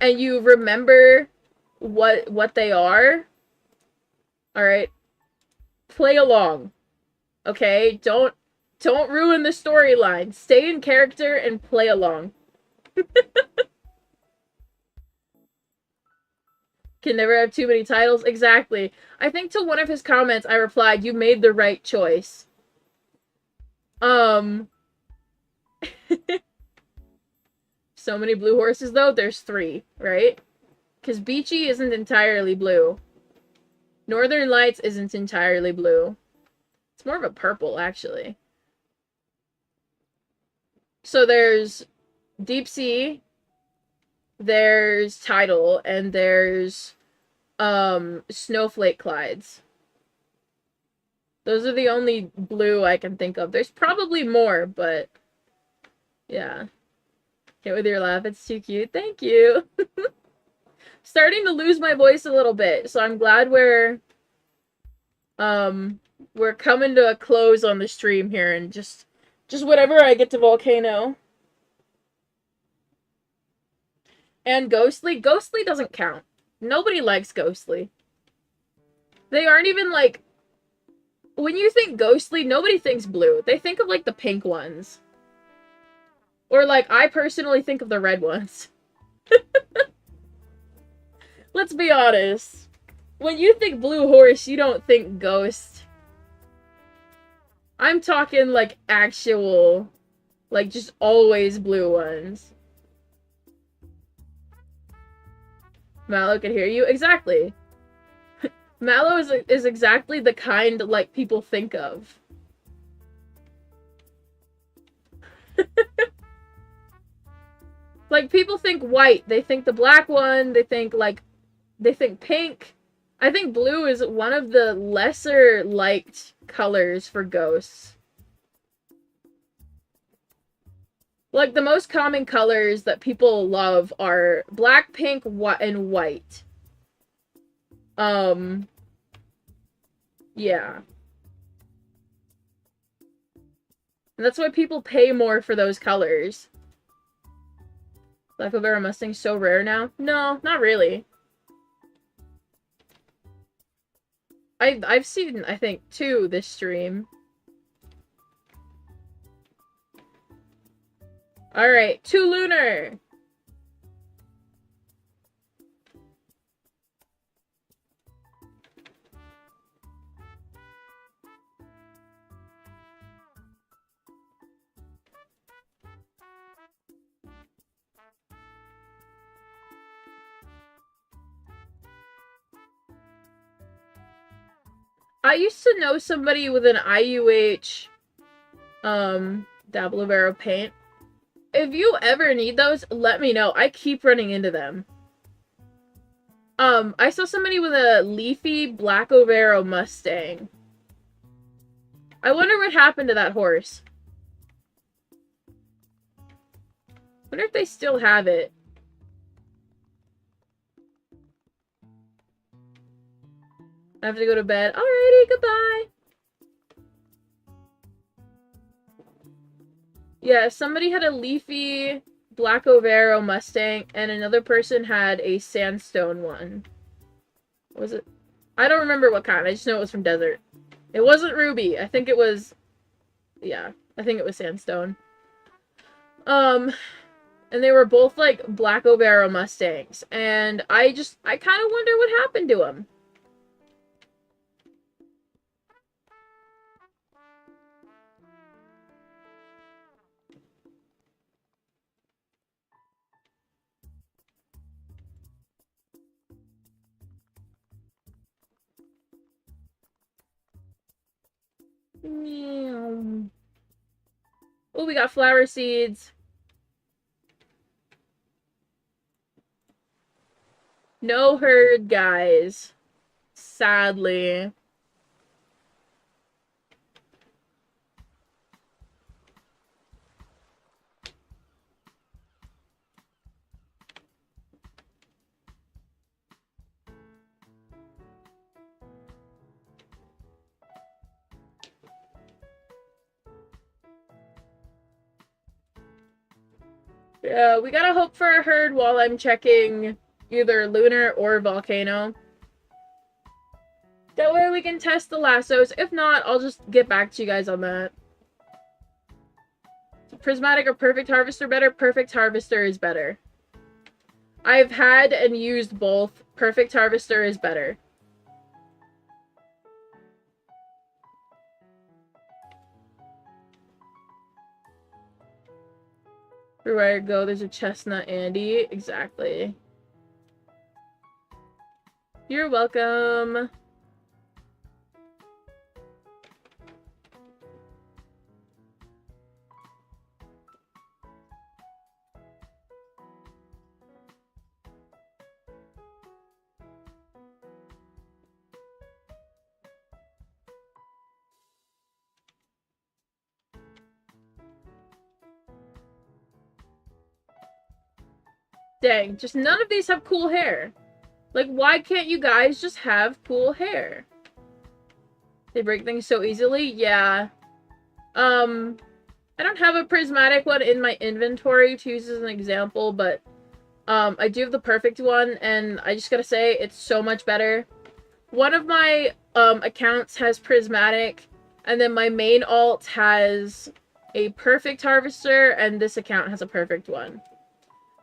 and you remember what they are, alright, play along. Okay? Don't ruin the storyline. Stay in character and play along. Can never have too many titles. Exactly. I think to one of his comments I replied, you made the right choice. So many blue horses though? There's 3, right? Because Beachy isn't entirely blue. Northern Lights isn't entirely blue. It's more of a purple, actually. So there's Deep Sea, there's Tidal, and there's Snowflake Clydes. Those are the only blue I can think of. There's probably more, but yeah. Hit with your laugh, it's too cute. Thank you. Starting to lose my voice a little bit, so I'm glad we're coming to a close on the stream here, and just whatever I get to Volcano. And Ghostly doesn't count. Nobody likes Ghostly. They aren't even, like, when you think Ghostly, nobody thinks blue. They think of, like, the pink ones. Or, like, I personally think of the red ones. Let's be honest. When you think blue horse, you don't think ghost. I'm talking, like, actual, like, just always blue ones. Mallow can hear you? Exactly. Mallow is exactly the kind, like, people think of. Like, people think white. They think the black one. They think pink. I think blue is one of the lesser liked colors for ghosts. Like, the most common colors that people love are black, pink, and white. Yeah. And that's why people pay more for those colors. Black Barbara Mustang's so rare now? No, not really. I've seen, I think, 2 this stream. Alright, 2 Lunar! I used to know somebody with an IUH, Dabble of Arrow paint. If you ever need those, let me know. I keep running into them. I saw somebody with a leafy Black Overo Mustang. I wonder what happened to that horse. Wonder if they still have it. I have to go to bed. Alrighty, goodbye. Yeah, somebody had a leafy Black Overo Mustang, and another person had a sandstone one. What was it? I don't remember what kind. I just know it was from desert. It wasn't ruby. I think it was... Yeah, I think it was sandstone. And they were both, like, Black Overo Mustangs. And I kind of wonder what happened to them. Oh, we got flower seeds. No herd, guys. Sadly. Yeah, we gotta hope for a herd while I'm checking either lunar or volcano. That way we can test the lassos. If not, I'll just get back to you guys on that. Prismatic or perfect harvester better? Perfect harvester is better. I've had and used both. Perfect harvester is better. Everywhere I go, there's a chestnut Andy. Exactly. You're welcome. Dang, just none of these have cool hair. Like, why can't you guys just have cool hair? They break things so easily? Yeah. I don't have a prismatic one in my inventory to use as an example, but I do have the perfect one, and I just gotta say, it's so much better. One of my accounts has prismatic, and then my main alt has a perfect harvester, and this account has a perfect one.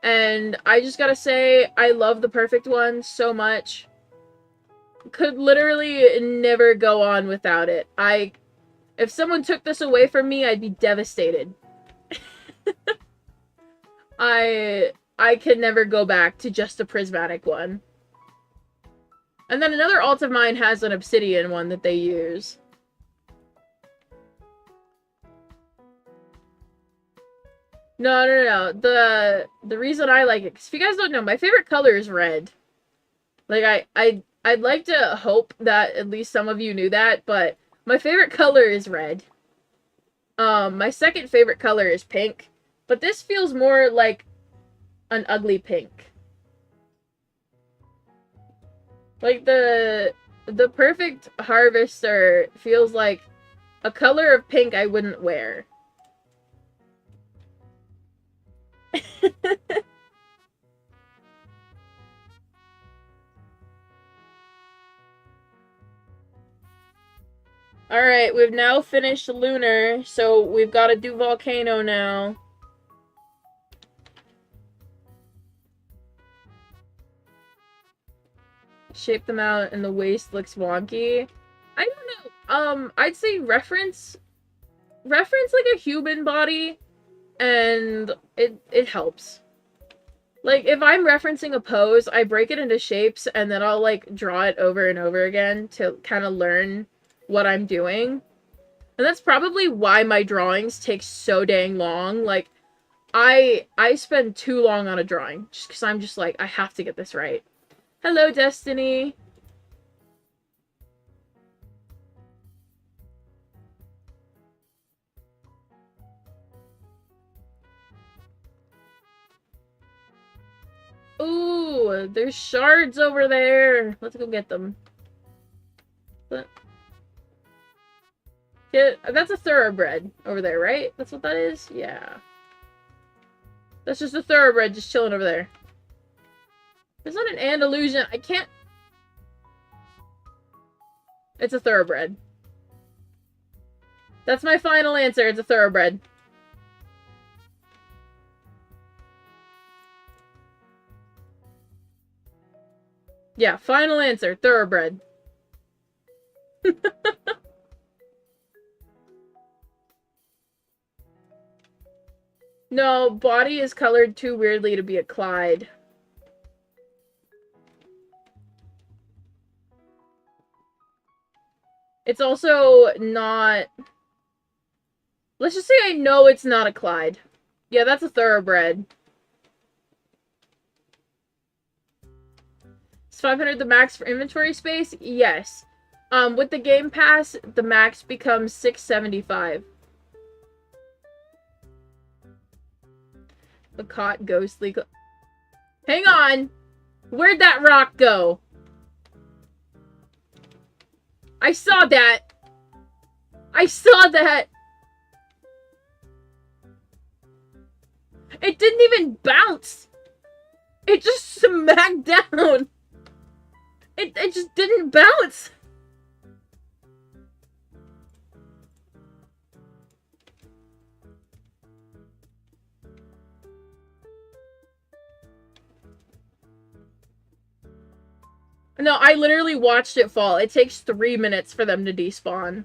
And I just gotta say, I love the perfect one so much. Could literally never go on without it. If someone took this away from me, I'd be devastated. I could never go back to just a prismatic one. And then another alt of mine has an obsidian one that they use. No. The reason I like it, because if you guys don't know, my favorite color is red. Like, I'd like to hope that at least some of you knew that, but my favorite color is red. My second favorite color is pink, but this feels more like an ugly pink. Like, the perfect harvester feels like a color of pink I wouldn't wear. Alright, we've now finished lunar, so we've got to do volcano now. Shape them out and the waist looks wonky. I don't know. I'd say reference like a human body, and it helps. Like, if I'm referencing a pose, I break it into shapes, and then I'll, like, draw it over and over again to kind of learn what I'm doing. And that's probably why my drawings take so dang long. Like, I spend too long on a drawing, just because I'm just like, I have to get this right. Hello, Destiny! Ooh, there's shards over there. Let's go get them. That's a thoroughbred over there, right? That's what that is? Yeah. That's just a thoroughbred just chilling over there. It's not an Andalusian. I can't... It's a thoroughbred. That's my final answer. It's a thoroughbred. Yeah, final answer. Thoroughbred. No, body is colored too weirdly to be a Clyde. It's also not... Let's just say I know it's not a Clyde. Yeah, that's a thoroughbred. Is 500 the max for inventory space? Yes. With the Game Pass, the max becomes 675. The caught ghostly... Hang on! Where'd that rock go? I saw that! I saw that! It didn't even bounce! It just smacked down! It just didn't bounce! No, I literally watched it fall. It takes 3 minutes for them to despawn.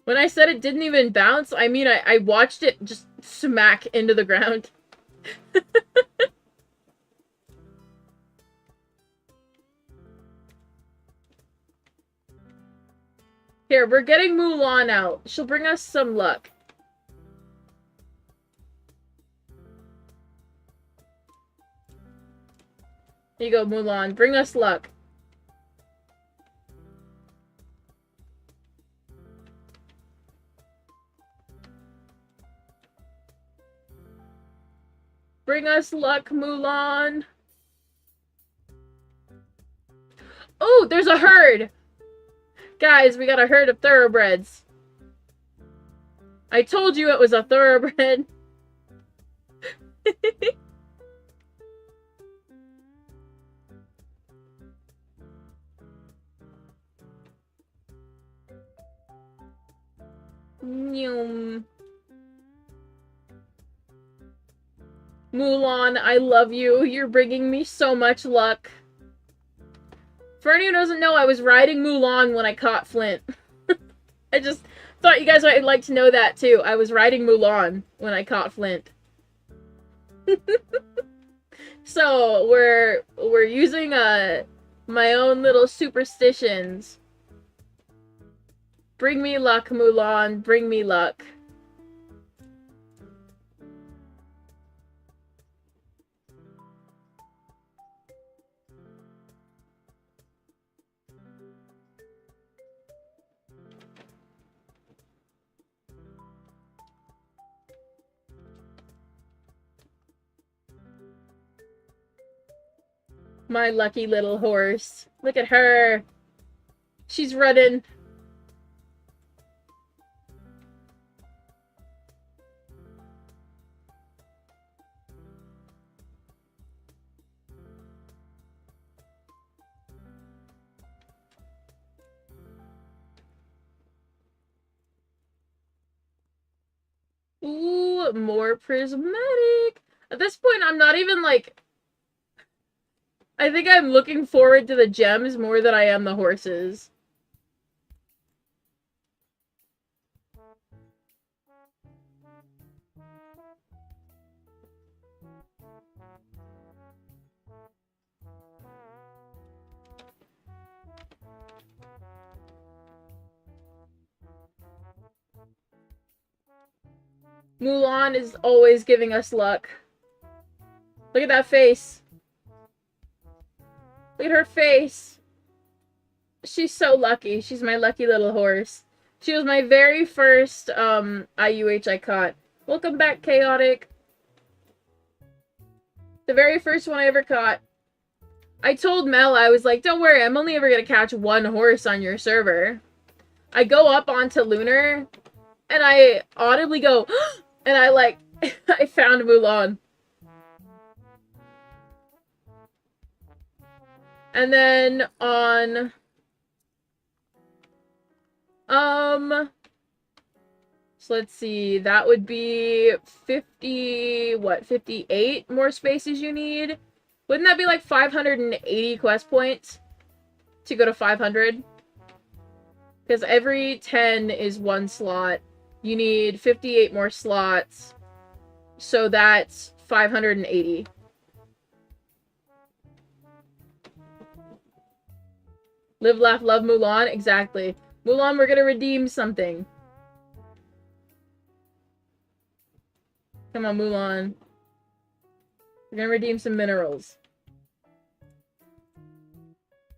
When I said it didn't even bounce, I mean I watched it just smack into the ground. Here, we're getting Mulan out. She'll bring us some luck. Here you go, Mulan. Bring us luck. Bring us luck, Mulan. Oh, there's a herd! Guys, we got a herd of thoroughbreds. I told you it was a thoroughbred. Mulan, I love you. You're bringing me so much luck. For anyone who doesn't know, I was riding Mulan when I caught Flint. I just thought you guys might like to know that too. I was riding Mulan when I caught Flint. So we're using my own little superstitions. Bring me luck, Mulan. Bring me luck. My lucky little horse. Look at her. She's running. Ooh, more prismatic. At this point, I'm not even, like... I think I'm looking forward to the gems more than I am the horses. Mulan is always giving us luck. Look at that face. Look at her face. She's so lucky. She's my lucky little horse. She was my very first IUH I caught. Welcome back, Chaotic. The very first one I ever caught. I told Mel, I was like, don't worry, I'm only ever gonna catch one horse on your server. I go up onto Lunar, and I audibly go, and I like, I found Mulan. And then on, so let's see, that would be 50, what, 58 more spaces you need? Wouldn't that be like 580 quest points to go to 500? Because every 10 is one slot. You need 58 more slots. So that's 580. Live, laugh, love Mulan? Exactly. Mulan, we're gonna redeem something. Come on, Mulan. We're gonna redeem some minerals.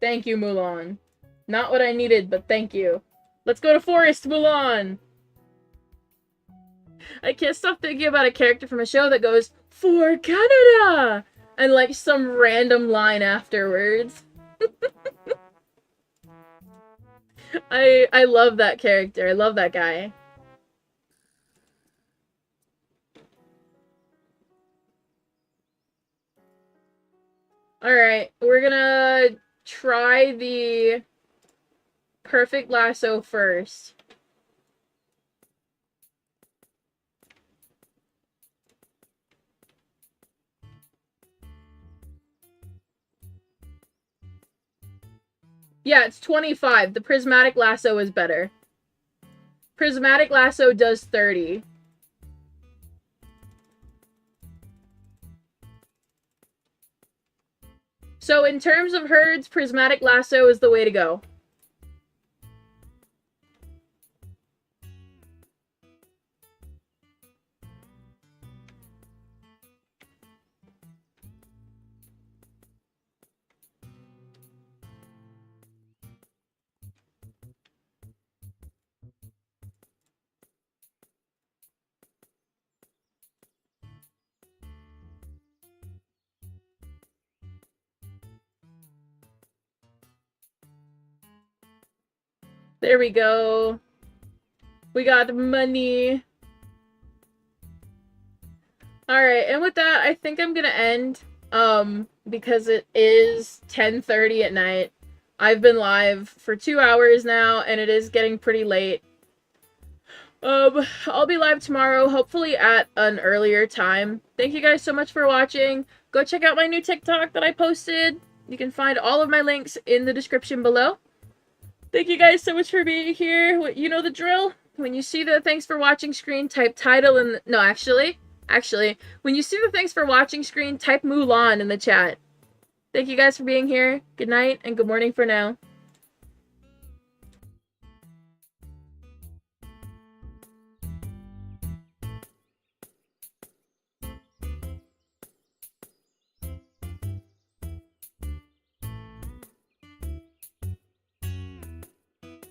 Thank you, Mulan. Not what I needed, but thank you. Let's go to Forest, Mulan! I can't stop thinking about a character from a show that goes, "For Canada!" And like some random line afterwards. I love that character. I love that guy. Alright, we're gonna try the perfect lasso first. Yeah, it's 25. The prismatic lasso is better. Prismatic lasso does 30. So in terms of herds, prismatic lasso is the way to go. There we go. We got money. Alright, and with that, I think I'm gonna end. Because it is 10:30 at night. I've been live for 2 hours now, and it is getting pretty late. I'll be live tomorrow, hopefully at an earlier time. Thank you guys so much for watching. Go check out my new TikTok that I posted. You can find all of my links in the description below. Thank you guys so much for being here. You know the drill. When you see the thanks for watching screen, type Tidal in the... No, actually, when you see the thanks for watching screen, type Mulan in the chat. Thank you guys for being here. Good night and good morning for now.